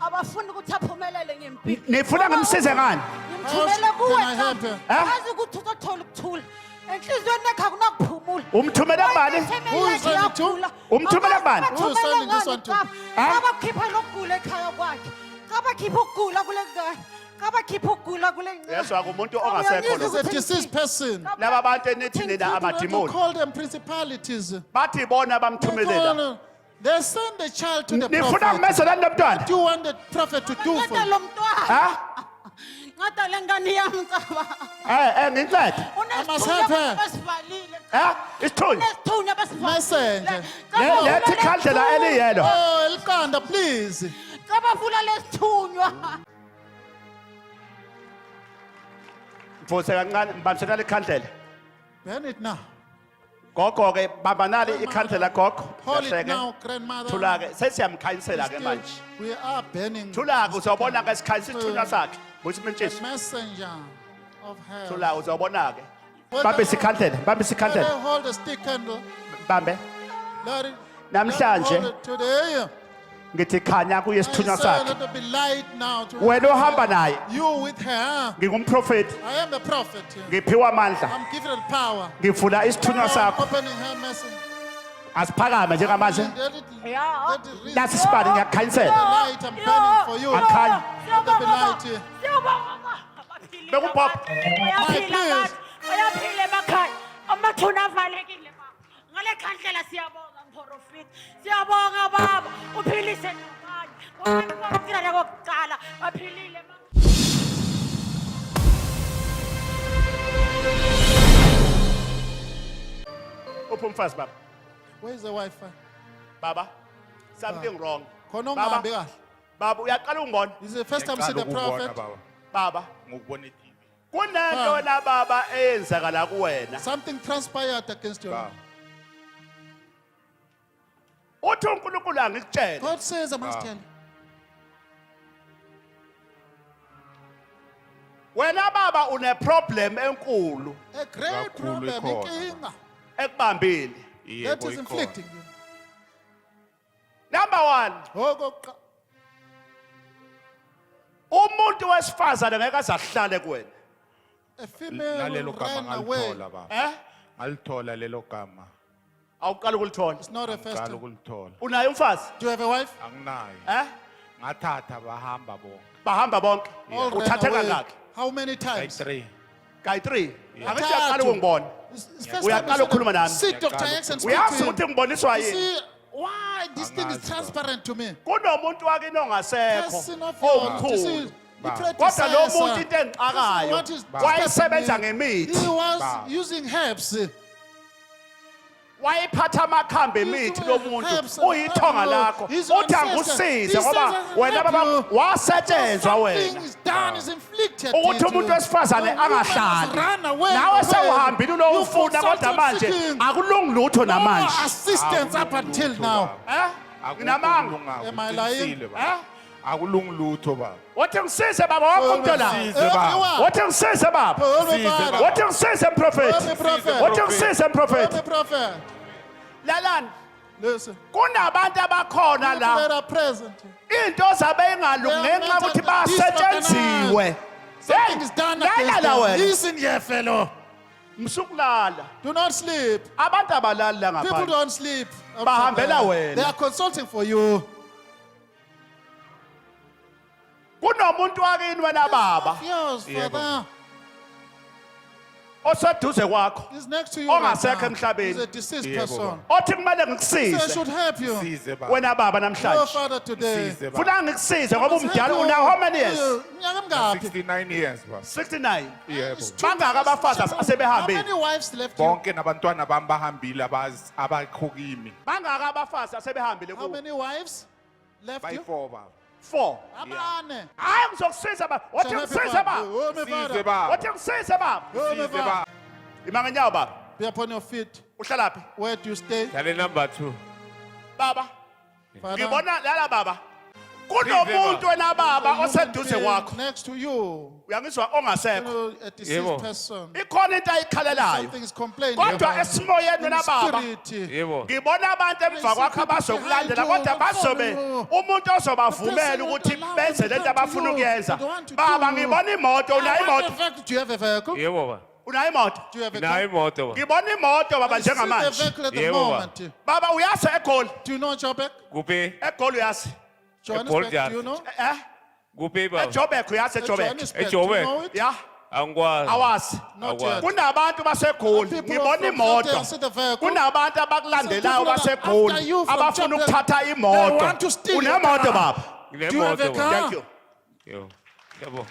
abafuna ukuthi aphumelele ngempilo Nifuna ngimsize ngani? ngimthumele kuwe Can I help you? azi ukuthi uzothola ukuthula enhlizweni yakhe akunakuphumula Umthumela bani? Who is sending to? Umthumela bani? Who is sending this one to? abakhipha lokugula ekhaya kwakhe abakhipha ukugula kule ngane abakhipha ukugula kule ngane Yesu akumuntu ongasekho This is lo. a deceased person. Laba bantu enithi nina You amadimoni. call them principalities. Bathi bona bamthumelela. They send the child to the Nifuna prophet. ngimenzeleni lo mntwana? What do you want the prophet to do for ngada you? lo mntwana Ha? ngada le ngane yami caba Ngincede. unesithunya basivalile Ha? Isithunywa. unesithunya basivalile Messenger. Lethi ikhandlela eliyelo. Oh, Elkanda, please. cabavula lesithunywa Mfose kancane mbambisela ikhandlela. Burn it now. Gogo ke babanali ikhandlela gogo. Hold it Kahleke. now, grandmother. Thula ke sesiyamkhanyisela ke Still, manje. we are burning. Thula ke uzobona ke isikhanyisa isithunywa sakhe. Buthi The mentshisi. messenger of hell. Thula uzobona ke. Let Bambe them- sikhandlela, bambe let sikhandlela. them hold the stick candle. Bambe. Let it. Namhlanje. Hold it today. Ngithi khanya kuye I isithunywa say, sakhe. let there be light now. To Wena ohamba naye. you with her. Ngingumprofeti. I am the prophet. Ngiphiwa amandla. I'm given the power. Ngivula isithunywa I'm sakho. opening her message. Asiphakame njengamanje. Let it reach Nasi isibani ngiyakhanyisela. the light I'm burning for you. Akhanya. Let there be light here. Bekupop. bayaphila emakhaya amathuna avalekile baba ngale khandlela siyabonga mprofeti siyabonga baba uphilise nabanye wona kokuqala baphilile Uphumfazi baba. Where is the Wi-Fi? Baba. Something wrong. Khona Baba. ungahambi kahle. Baba uyaqala ungibona. This is the first time you see the prophet. Baba. Ngokubona iTV. Kunento na baba eyenzakala kuwena. Something transpired against you. Uthi uNkulunkulu angikutshela. God says I must tell you. Wena baba une problem enkulu A great Kakhulu problem. ikhona. Inkinga ekubambeni. that is inflicting you. Number 1, Okokuqala, umuntu wesifazane ngeke azahlale kuwena. a female Nalelo will gama run away. ngalithola baba. Eh? Ngalithola lelo gama. Awuqala ukulithola. It's not a first Ngicala time. ukulithola. Unaye umfazi? Do you have a wife? Anginayo. Eh? Ngathatha bahamba bonke. Bahamba bonke. All ran Uthathe away. kangaki? How many times? 3. Kayi-3 angithi Kathathu. uyaqala ukungibona It's first Uyaqala time ukukhuluma nami. sit Dr. X and speak uyazi to him. ukuthi ngiboniswa You yini see, why this thing is Angazi, transparent to me? kunomuntu wakini ongasekho Person of yours, this omkhulu is the kodwa lo muntu into predecessor. engixakayo What is wayesebenza disturbing me? ngemithi He was Ba. using herbs. wayephatha amakhambi emithi lo muntu uyithonga lakho His uthi ancestor. angikusize He ngoba says, wena baba "Nephew, wasetshenzwa something wena is done, is inflicted ukuthi to umuntu you. wesifazane The woman has angahlali run away nawe away. sewuhambile You ulowufunda kodwa consulted manje seeking akulungi lutho no namanje assistance up until now. nginamanga Am I lying? Akulungi lutho baba. wathi ngisize baba wakho umntu la Size baba. wathi ngisize baba Hold me, Size Father. baba. wathi ngisize Hold me, mprofeti prophet. wathi ngisize Hold mprofeti me, prophet. lalani Listen. kunabantu abakhona People la that are present. into zabe ingalungi They are ngenxa ukuthi not basetshenziswe Something is done lala against la them. wena Listen here, fellow. msukulala Do not sleep. abantu abalali la People ngaphandle don't sleep. Bahambela wena. They are consulting for you. kunomuntu wakini wena baba Yours, Yebo. Father. oseduze kwakho He's next to you. Right Ongasekho now. emhlabeni. He's a deceased Yebo, person. othi kumele So I ngikusize should help you. Size baba. wena baba Oh, namhlanje Father, today. Size baba. funa ngikusize ngoba Must umdala help you. una how many years Minyaka mingaphi? 69 years baba. 69 Yebo. bangaka abafazi How asebehambile many wives left you? Bonke nabantwana bami bahambile abakho kimi. bangaka abafazi asebehambile How kuwe many wives left you? 4 baba. 4 Abane. hayi ngizokusiza baba wathi Shall help you, ngisize Father. baba Oh, my Size Father. baba. wathi ngisize baba Oh, my Size Father. baba. ima ngenyawo baba Be upon your feet. uhlalaphi Where do you stay? Dale number 2. baba Father. ngibona lala baba kunomuntu wena baba Human oseduze being kwakho next to you. uyangizwa You ongasekho know, a deceased Yebo. person. ikhona into ayikhalelayo Something is complaining. kodwa about esimoyeni in wena baba spirit. Yebo. ngibona abantu emva kwakho abazokulandela kodwa bazobe umuntu ozobavumela ukuthi benze lento abafuna ukuyenza baba ngibona imoto unayo I want imoto a vehicle. Do you have a vehicle? Yebo ba. unayo imoto Do you have a Nayo car? imoto ba. ngibona imoto baba I see the njengamanje vehicle at the Yebo, ba. moment. baba uyazi egoli Do you know Joburg? Kuphi? egoli uyazi Johannesburg, Paul do you know? Kuphi ba? ejobek uyazi ejobek Johannesburg, do you Joburg. know it? ya Angikwazi. awazi Not Awa. yet. kunabantu basegoli People ngibona from imoto Gauteng see the vehicle. kunabantu abakulandelayo People that are basegoli after you from abafuna Joburg. ukuthatha They want imoto to steal your unemoto car. baba Do you have a Nginemoto ba. car? thank you Yo. Yebo.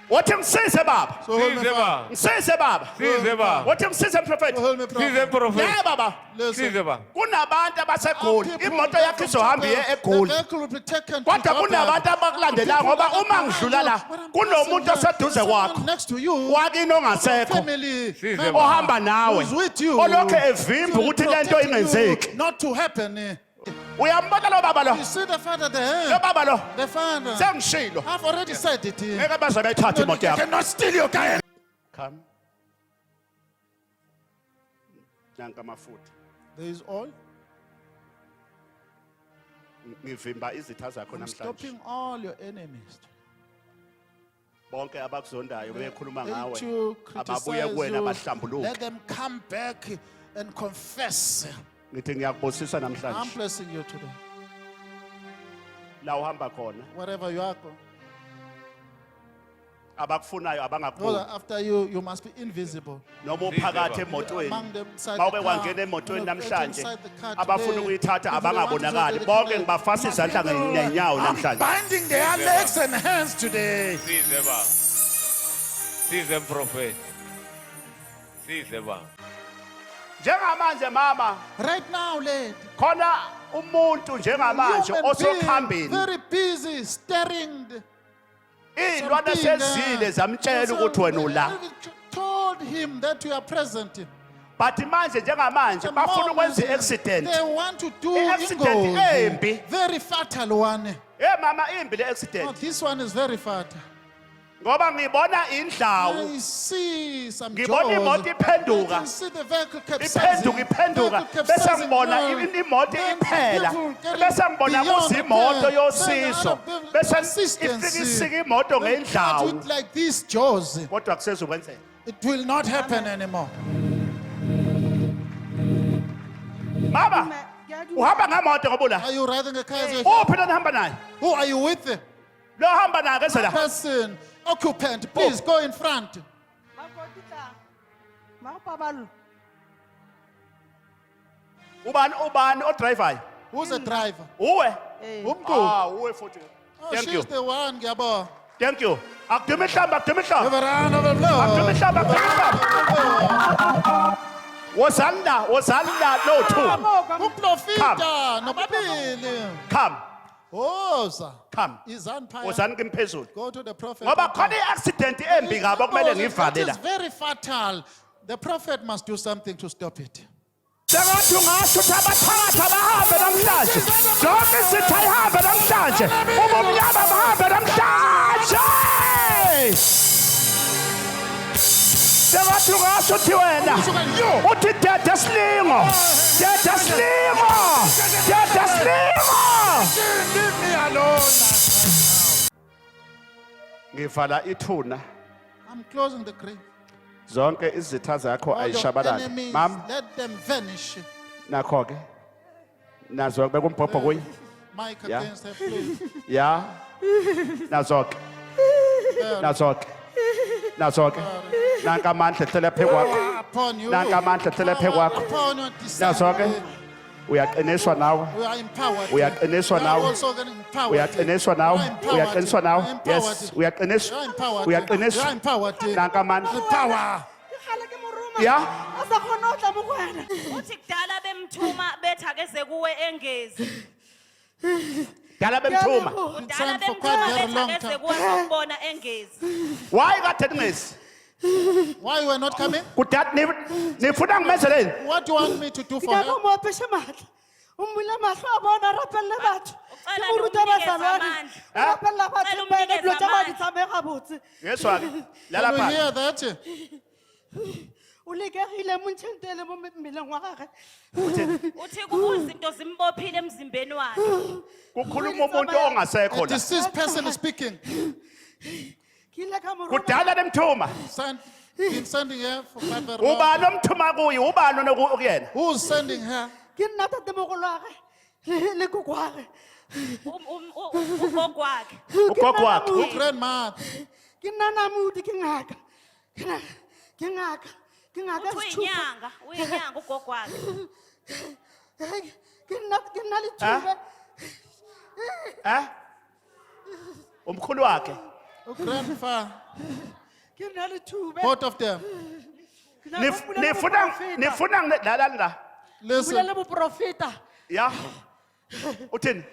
wathi ngisize baba So hold me, Size Father. ba. ngisize baba Size ba. wathi ngisize mprofeti Hold me, prophet. Size prophet. yeah baba Listen. Size ba. kunabantu abasegoli People imoto yakho from izohamba iye Joburg, the egoli vehicle will be taken to kodwa Joburg. kunabantu abakulandelayo ngoba uma ngidlula la kunomuntu oseduze kwakho Next to you, wakini ongasekho family Size member ba. ohamba nawe who's with you, olokhu evimba to ukuthi lento protect you ingenzeki not to happen. uyambona lo baba lo You see the father lo there, baba lo the father. sengishilo I've already said it. ngeke baze bayithathe No, imoto they yakho cannot steal your car. come nanka amafutha There is oil. ngivimba izitha zakho I'm namhlanje stopping all your enemies. bonke abakuzondayo bekhuluma They ngawe to ababuye criticize kuwena you. bahlambuluke Let them come back and confess. ngithi ngiyakubusisa I'm namhlanje blessing you today. la uhamba khona Wherever you are, go. abakufunayo Know abangakuboni that after you, you must be invisible. noma uphakathi emotweni Among them inside mawube the car, wangena emotweni you know, namhlanje inside the car abafuna today, ukuyithatha if they want to abangabonakali go, bonke they ngibafasa must izandla know. nenyawo I'm namhlanje binding their legs and hands today. Size ba. Size prophet. Size ba. njengamanje mama Right now, lady. khona umuntu njengamanje Human being, osokhambeni very busy, staring. iy'lwane sezile zamtshela ukuthi wena ula Told him that you are present. but manje njengamanje The bafuna moment ukwenza i-accident They want to do I-accident ingozi. embi. Very fatal one. mama imbi le No, accident this one is very fatal. ngoba ngibona indlawu I see some ngibona jaws. imoto iphenduka I can see the vehicle capsizing. iphenduka Vehicle bese capsizing. ngibona No. imoto Then iphela people getting bese ngibona beyond kuza imoto repair. yosizo Then other bese assistance. ifika isika imoto When you start ngendlawu with like these jaws, kodwa kusezokwenzeka it will not happen anymore. mama uhamba ngemoto ngoba ula Are you riding a car? uphi lona hamba naye Who are you with? lohamba nake sela person, occupant, please go in front. ubani odriver Who's the driver? uwe Umntu. uwe futhi Oh, thank she's you the one, ngiyabonga. thank you akuduma ihlamba Give a round of akuduma applause. ihlamba wozanda no two Umprofita, nobabili. come Woza. come Izani phaya. wozani kimphezulu Go to the prophet. ngoba khona i-accident embi ngabo kumele ngivale It la is very fatal. The prophet must do something to stop it. sengathi ungasho ukuthi abathakathi abahambe namhlanje zonke izitha ihambe namhlanje ubumnyama bahambe namhlanje sengathi ungasho uthi wena uthi dede slingo dede slingo dede slingo Leave me alone. ngivala ithuna I'm closing the grave. zonke izitha zakho All your ayishabalale enemies, mam let them vanish. nakho ke nazo bekumbhobho kuyi Mike Yeah. against her, please. ya nazo-ke nazo-ke nazo-ke nanka amandla ehlele phe kwakho Upon you. nanka amandla ehlele phe kwakho Upon your nazo-ke disciple. uyaqiniswa nawe We are empowered. Uyaqiniswa We are nawe. also getting empowered. uyaqiniswa nawe We are empowered. uyaqiniswa nawe We are empowered. yes uyaqiniswa We are empowered. uyaqiniswa We are empowered. nanka amandla The power. ya uthi kudala bemthuma bethi akeze kuwe engezi dala bemthuma kudala Sent for bemthuma quite a very bethi long akeze time. kuwe sokubona engezi why kade ningezi Why you are not coming? kudala nifuna ngimenzeleni What do you want me to do for her? ucela umnikeze amandla yeswa-ke lala Can you phansi hear that? uthi kuba izinto zimbophile emzimbeni wakhe kukhuluma umuntu ongasekho A la deceased person is speaking. kudala bemthuma Been sending her for quite very long. ubani omthuma kuye ubani onokuyena Who's sending her? ugogo wakhe ugogo wakhe Who grandma? uthi uyinyanga ugogo wakhe eh umkhulu wakhe Who grandpa? Both of them. nifuna lalani la Listen. ya uthini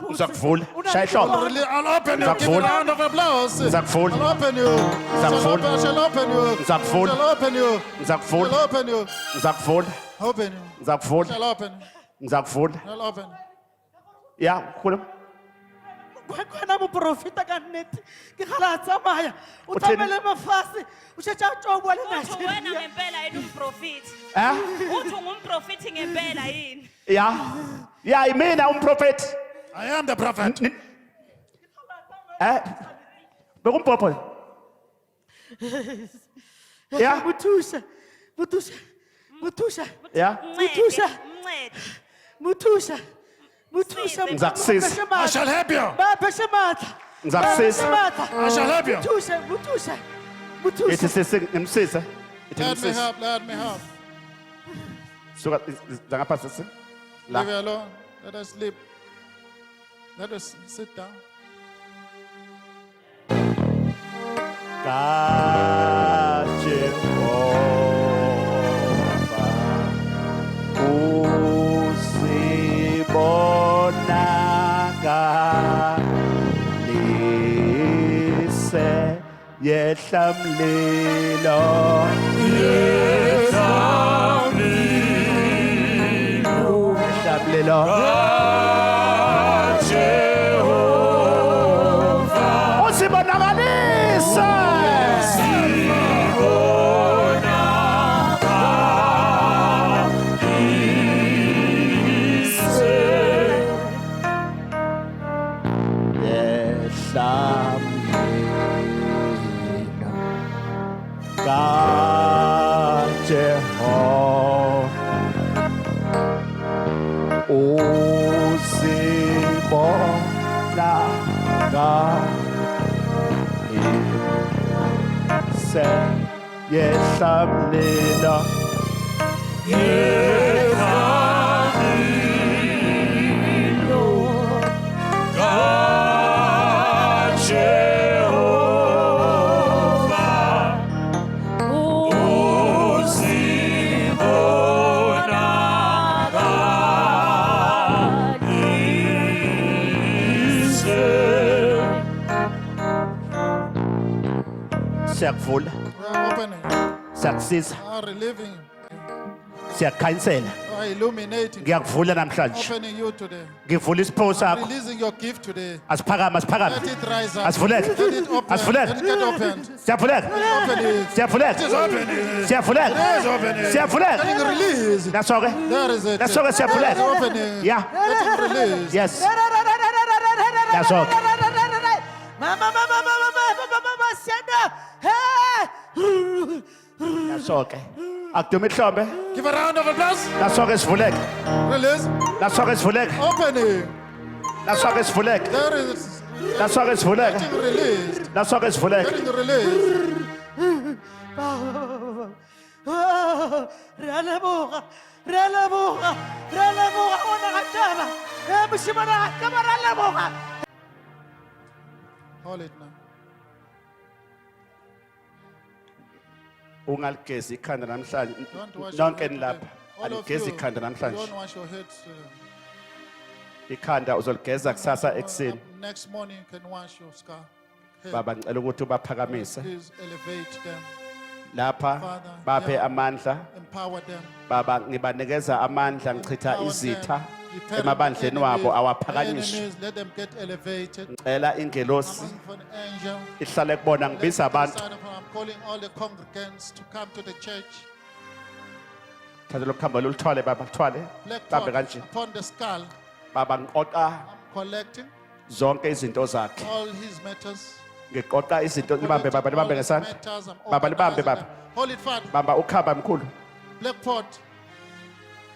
uzakuvula shaya ihlombe I'll open you. Give me a Zakuvula. round of applause. Zakuvula. I'll open you. Zakuvula. Shall open you. Zakuvula. Shall open you. ngizakuvula Shall open you. ngizakuvula Open you. ngizakuvula Shall open. ngizakuvula Shall open. ya khuluma khona moprofita ka nnete ke gala a tsamaya o Uthini? tsamele mafase o shetsha a tswa bua le wena ngempela yini umprofiti uthi ungumprofiti ngempela yini ya imina umprofeti I am the prophet. bekumbhobho ya muthusha muthusha muthusha ya muthusha muthusha muthusha Ngizakusiza. I shall help you. bapheshe matla Ngizakusiza. I shall help you. muthusha muthusha ithi muthusha sisi ngimsize ithi Let me ngimsize help. Let me help. suka zangapha sisi Leave la her alone. Let us sleep. Let us sit down. yehla mlilo yehla mlilo usibonakalise yehla mlilo kaJehova uzibonakala se yehlamlela siyakuvula We are opening. siyakusiza We are relieving you. siyakukhanyisela We are illuminating. ngiyakuvula namhlanje Opening you today. ngivula isipho sakho Releasing your gift today. asiphakame asiphakame Let it rise up. asivuleke Let it open. asivuleke Let it get opened. siyavuleka Open it. siyavuleka siyavuleka siyavuleka Getting released. naso-ke There is it. naso-ke siyavuleka There is opening. ya Getting released. yes naso-ke naso-ke akuduma ihlombe Give a round of applause. naso-ke sivuleke Release. naso-ke sivuleke Opening. naso-ke sivuleke There is naso-ke sivuleke getting released. naso-ke sivuleke Getting released. Hold it now. ungaligezi ikhanda namhlanje Don't wash your nonke head nilapha today. All of aligezi you, ikhanda namhlanje don't wash your heads today. ikhanda uzoligeza kusasa ekuseni Next morning you can wash your scar. Head. baba ngicela ukuthi ubaphakamise Please elevate them. lapha Father, baphe yeah. amandla Empower them. baba ngibanikeza amandla ngichitha Empower izitha them. Repel emabandleni the wabo enemies, awaphakanyiswe enemies, let them get elevated. ngicela ingelosi I'm for an angel. ihlale kubona ngibiza abantu I'm calling all the congregants to come to the church. thatha lokuhamba luluthwale baba luthwale Black bambe pot kanje upon the skull. baba ngiqoqa I'm collecting zonke izinto zakhe all his matters. ngiqoqa izinto libambe baba libambe ngesandla Baba, libambe, baba. Hold it, Father. bamba ukhamba mkhulu Black pot.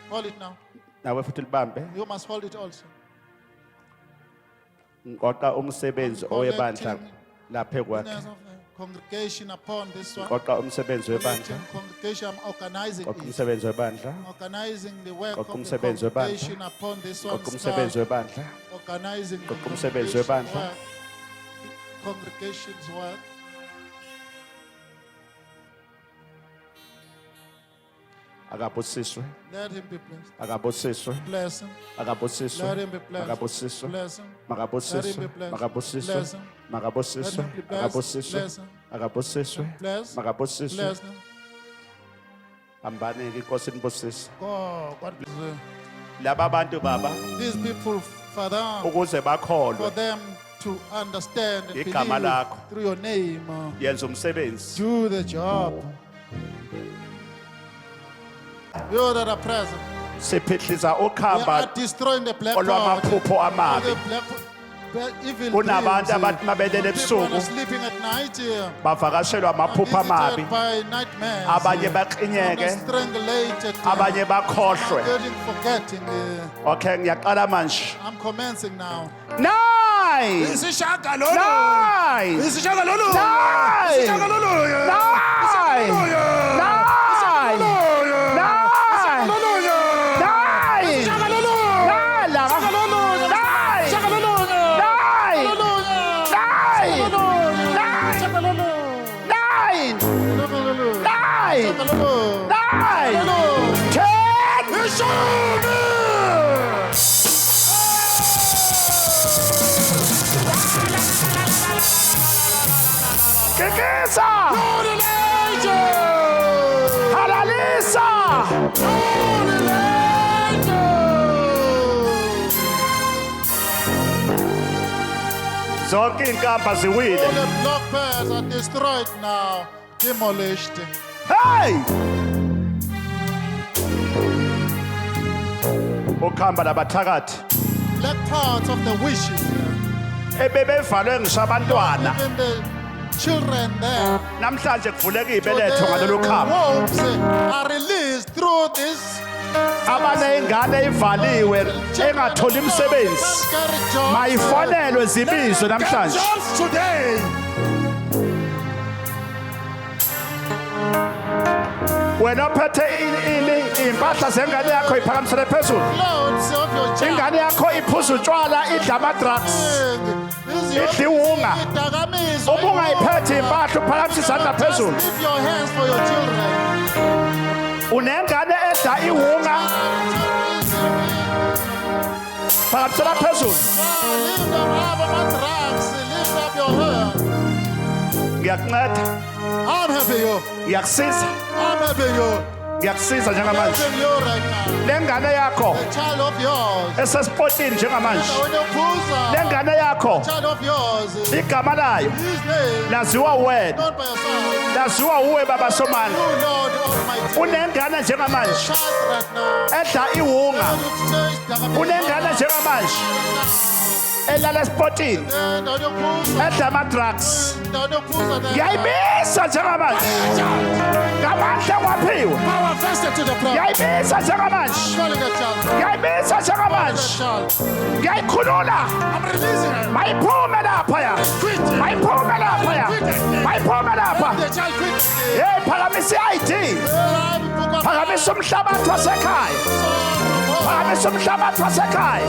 Hold it now. nawe futhi libambe You must hold it also. ngiqoqa umsebenzi owebandla lapha ekwathi Goodness of the congregation upon this one. ngiqoqa umsebenzi webandla Collecting congregation, I'm organizing qoqa it. umsebenzi webandla Organizing the work of the umsebenzi webandla. congregation upon this one. qoqa umsebenzi webandla Organizing the Qoqa umsebenzi congregation's webandla. work. Congregation's work. akabusiswe Let him be blessed. akabusiswe Bless him. akabusiswe Let him be blessed. akabusiswe Bless him. makabusiswe Let him be blessed. makabusiswe Bless him. makabusiswe Let him be blessed. akabusiswe Bless him. akabusiswe Bless. makabusiswe Bless him. hambani-ke inkosi nibusise God, God bless you. laba bantu baba These people, Father, ukuze for bakholwe them to understand and Igama believe lakho. through your name, yenza umsebenzi do the job. You that are present, siphihlisa we ukhamba are destroying the black cloud. olwamaphupho All amabi the black, evil kunabantu dreams, abathi mabelele people are ebusuku sleeping at night, bavakashelwa amaphupho amabi visited by nightmares, abanye are baqinyeke strangulated, abanye bakhohlwe forgetting. okay ngiyaqala manje I'm commencing now. nine Isishagalolunye. nine Isishagalolunye. nine Isishagalolunye. nine Isishagalolunye. nine Isishagalolunye. nine Isishagalolunye. nine Isishagalolunye. nine Isishagalolunye. nine Isishagalolunye. nine Isishagalolunye. 10 Kikisa! Halalisa! Zonke inkamba ziwile. All the block pairs are destroyed now, demolished. Hey! Ukhamba labathakathi Black parts of the wishes, ebebevalwe ngisabantwana even the children there. namhlanje kuvuleka So ibeletho ngalolu the khamba wolves are released through this. abane ingane ivaliwe engatholi umsebenzi mayifonelwe zibizwe namhlanje. Jobs today. Wena ophethe impahla zengane yakho iphakamisele phezulu. Clothes of your child. Ingane yakho iphuza utshwala idla ama-drugs. Idla iwunga. Uma ungayiphethe impahla uphakamise izandla phezulu. Lift your hands for your children. Unengane edla iwunga phakamisela phezulu. Lift them up on drugs. Lift up your hand. Ngiyakunceda. I'm helping you. Ngiyakusiza. I'm helping you. Ngiyakusiza I'm njengamanje. helping you right now. Lengane yakho The child of yours. esesipotini njengamanje. When you push Lengane yakho child of yours. igama layo His name. laziwa wena. Not by yourself. Laziwa uwe baba somandla. You Lord Almighty. Unengane njengamanje Child right now. edla iwunga. Unengane Unengane njengamanje elala esipotini edla ama-drugs. Ngiyayibisa njengamanje ngamandla waphiwe. Power vested to the prophet. Ngiyayibisa njengamanje. Calling the child. Ngiyayibisa njengamanje. Child. Ngiyayikhulula. I'm releasing her. Mayiphume laphaya. Mayiphume laphaya. Mayiphume lapha. The child quit. Hey, phakamisa i-ID. Phakamisa umhlabathi wasekhaya. Phakamisa umhlabathi wasekhaya.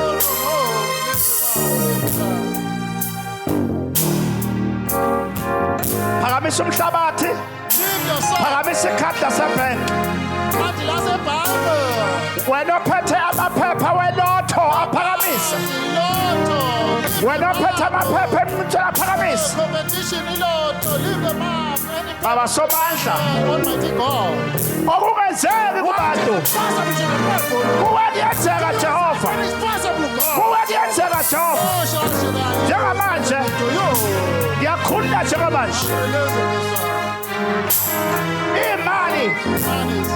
Phakamisa umhlabathi. Leave your son. Phakamisa ikhadi lasebhenki. Athi lasebhange. Wena ophethe amaphepha welotho aphakamisa. Lotto. Wena ophethe amaphepha emntwini aphakamisa. Competition ilotto. Leave them up. Baba somandla. Almighty God. Okungenzeki kubantu. Possible to the people. Kuwakuyenzeka Jehova. It's possible, God. Kuwakuyenzeka Jehova. Oh, should I? Njengamanje To you. ngiyakhulula njengamanje. Releasing this Imali man is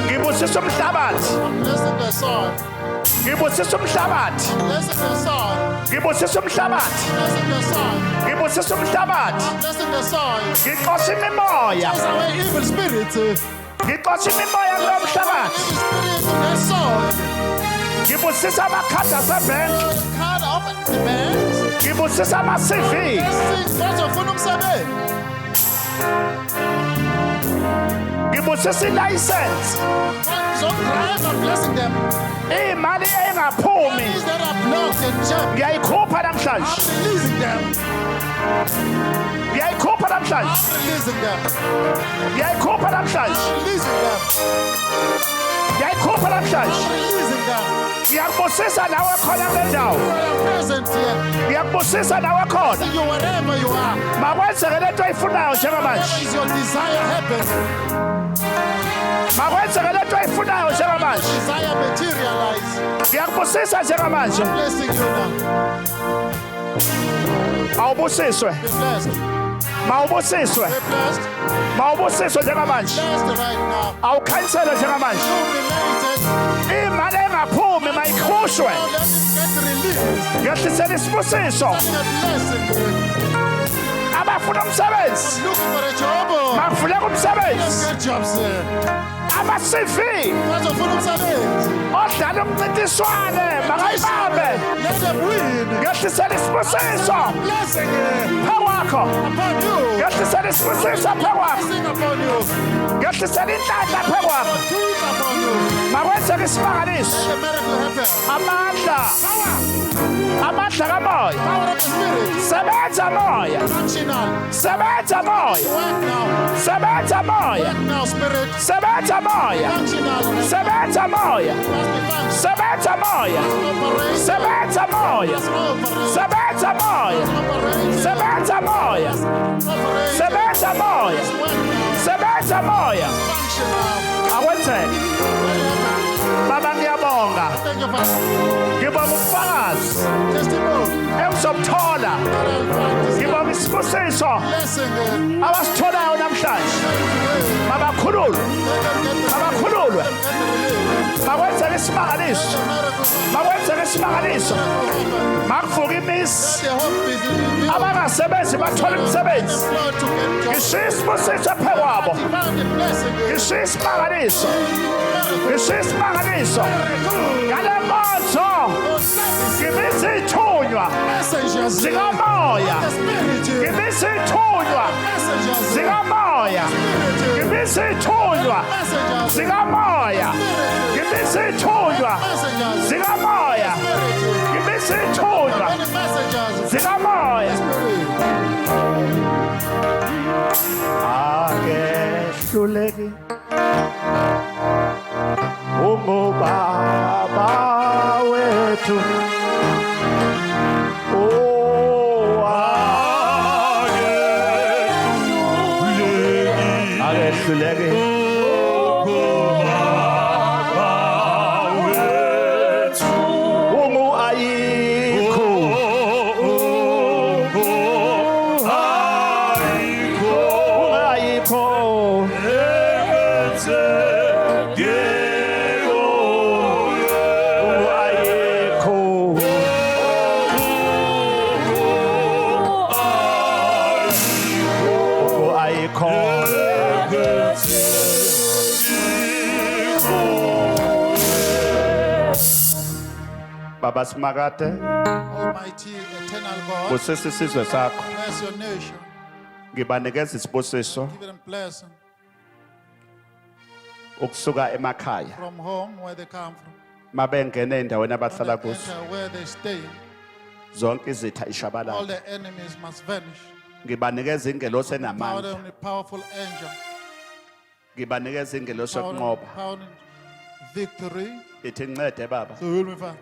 ngibusisa umhlabathi. blessing the son. Ngibusisa umhlabathi. Blessing the son. Ngibusisa umhlabathi. Blessing the son. Ngibusisa umhlabathi. Blessing the son. Ngixosha imimoya. Chase away evil spirits. Ngixosha imimoya kulo mhlabathi. Evil spirits in the son. Ngibusisa amakhadi asebhenki. Card open the banks. Ngibusisa ama-CV. Blessings bazofuna umsebenzi. Ngibusisa ilayisensi. So drive and blessing them. Imali engaphumi These that are blocked and jammed. ngiyayikhupha namhlanje. I'm releasing them. Ngiyayikhupha namhlanje. I'm releasing them. Ngiyayikhupha namhlanje. I'm releasing them. Ngiyayikhupha namhlanje. I'm releasing them. Ngiyakubusisa nawe khona kule ndawo. You are present here. Ngiyakubusisa nawe khona. See you wherever you are. Makwenzeke lento oyifunayo njengamanje. Whatever is your desire happen. Makwenzeke lento oyifunayo njengamanje. Desire materialize. Ngiyakubusisa njengamanje. Blessing you now. Awubusiswe. Be blessed. Mawubusiswe. Be blessed. Mawubusiswe njengamanje. Blessed right now. Awukhansele njengamanje. You be merited. Imali engaphumi mayikhushwe. Now let it get released. Ngiyahlisela isibusiso. Let the blessing. Abafuna umsebenzi. Looking for a job. Makuvuleka Let's umsebenzi. get jobs here. Ama-CV Bazofuna umsebenzi. odlala umncintiswane makayibambe. Let them win. Ngiyahlisela isibusiso Blessing phekwakho. upon you. Ngiyahlisela isibusiso phekwakho. Blessing upon you. Ngiyahlisela inhlanhla phekwakho. Truth upon you. Makwenzeka isimangaliso. Let the miracle happen. Amandla. Amandla kamoya. Power of the spirit. Sebenza moya. Functional. Sebenza moya. Work now. Sebenza moya. Work now, spirit. Sebenza moya. Functional. Sebenza moya. Must be functional. Sebenza moya. Operate. Sebenza moya. Operate. Sebenza moya. Operate. Sebenza moya. Operate. Sebenza moya. Work now. Sebenza moya. Functional. Akwenzeke. Baba ngiyabonga. Thank you, Father. Ngibonga ubufakazi Testimony. engizobuthola. Ngibonga isibusiso Blessing. abasitholayo namhlanje. Mabakhululwe. Mabakhululwe. Makwenzeka isimangaliso. Makwenzeka isimangaliso. Makuvuka imisi. The hope is in you. Abangasebenzi bathola imisebenzi. Lord, to get jobs. Ngishiya isibusiso phekwabo. Find the blessing. Ngishiya isimangaliso. Ngisimangaliso. Ngale nkonzo. Ngibisa ithunywa. Messengers. Zikamoya. The Spirit. Ngibisa ithunywa. Messengers. Zikamoya. Ngibisa ithunywa. Messengers. Zikamoya. Ngibisa ithunywa. Messengers. Zikamoya. Ngibisa ithunywa. Messengers. Zikamoya. Akehluleki. Ungubaba wethu. Oh, akehluleki. Ungu ayikho. Ayikho. Baba simakade Almighty, eternal God, busisa isizwe sakho bless your nation. ngibanikeza isibusiso Give them blessing ukusuka emakhaya from home where they come from. mabengena endaweni abahlala When they kuzo enter where they stay, zonke izitha all ishabalala the enemies must vanish. ngibanikeza ingelosi Power enamandla them with powerful angel. ngibanikeza ingelosi Power yokunqoba them victory. ithi ncede baba So will me, Father.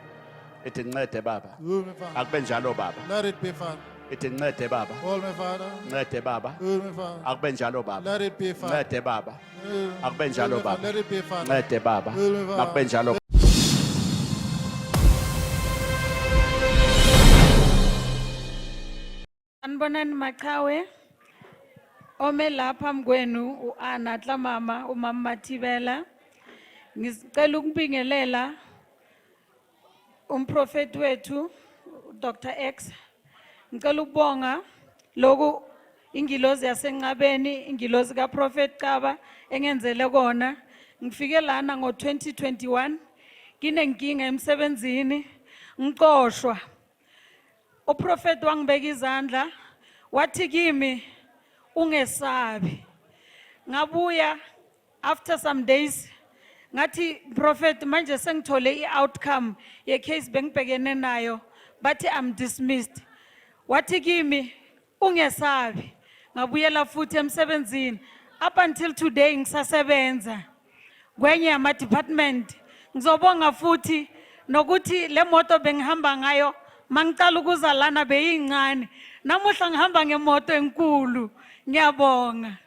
ithi ncede baba Will me, Father. akube njalo baba Let it be, Father. ithi ncede baba Will me, Father. ncede baba Will me, Father. akube njalo baba Let it be, Father. ncede baba Will akube me, njalo Father. baba Let it be, Father. ncede baba Will me, Father. akube njalo Sanibonani maQhawe. Ome lapha mkwenu uAna Tlamama umama Mathibela. Ngicela ukubingelela umprofeti wethu Dr. X. Ngicela ukubonga lokhu ingilozi yasenqabeni ingilozi kaProfet Kaba engenzele kona. Ngifike lana ngo2021 kinenkinga emsebenzini ngiqoshwa. Uprofeti wangibeka izandla wathi kimi ungesabi. Ngabuya after some days ngathi prophet manje sengithole i-outcome ye-case bengibhekene nayo bathi I'm dismissed. Wathi kimi ungesabi. Ngabuyela futhi emsebenzini up until today ngisasebenza kwenye ama department. Ngizobonga futhi nokuthi le moto bengihamba ngayo mangicala ukuza lana beyincane namuhla ngihamba ngemoto enkulu. Ngiyabonga.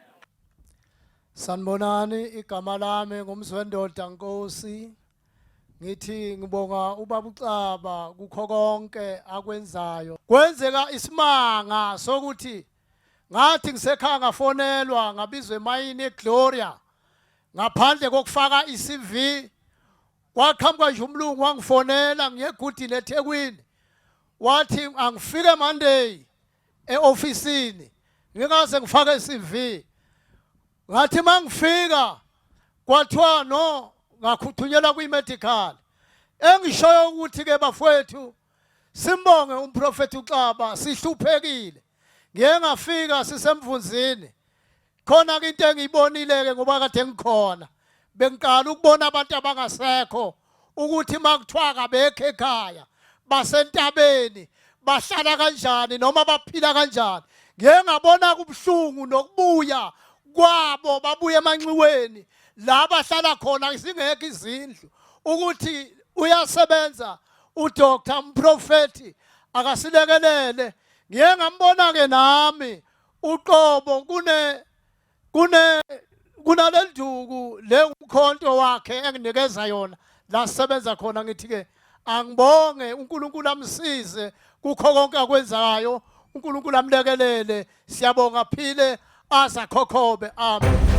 Sanibonani, igama lami ngumzwendoda Nkosi. Ngithi ngibonga ubaba uCaba kukho konke akwenzayo. Kwenzeka isimanga sokuthi ngathi ngisekhaya ngafonelwa ngabizwe emayini eGloria ngaphandle kokufaka iCV. Kwaqhamuka nje umlungu wangifonela ngiyegudini eThekwini. Wathi angifike Monday eofisini ngikaze ngifake iCV. Ngathi mangifika kwathiwa no ngakuthunyelwa kwi-medical. Engishoyo ukuthi ke bafowethu simbonge umprofeti uCaba sihluphekile. Ngeke ngafika sisemvunzini. Khona ke into engiyibonile ke ngoba kade ngikhona. Bengiqala ukubona abantu abangasekho ukuthi makuthiwa kabekho ekhaya basentabeni bahlala kanjani noma baphila kanjani. Ngeke ngabona kubuhlungu nokubuya kwabo babuye emanxiweni la bahlala khona isingekho izindlu ukuthi uyasebenza uDoctor umprofeti akasilekelele. Ngeke ngambona ke nami uqobo kunalenduku le umkhonto wakhe enginikeza yona la sisebenza khona. Ngithi ke angibonge uNkulunkulu amsize kukho konke akwenzayo. uNkulunkulu amlekelele. Siyabonga phile azakhokhobe. Amen.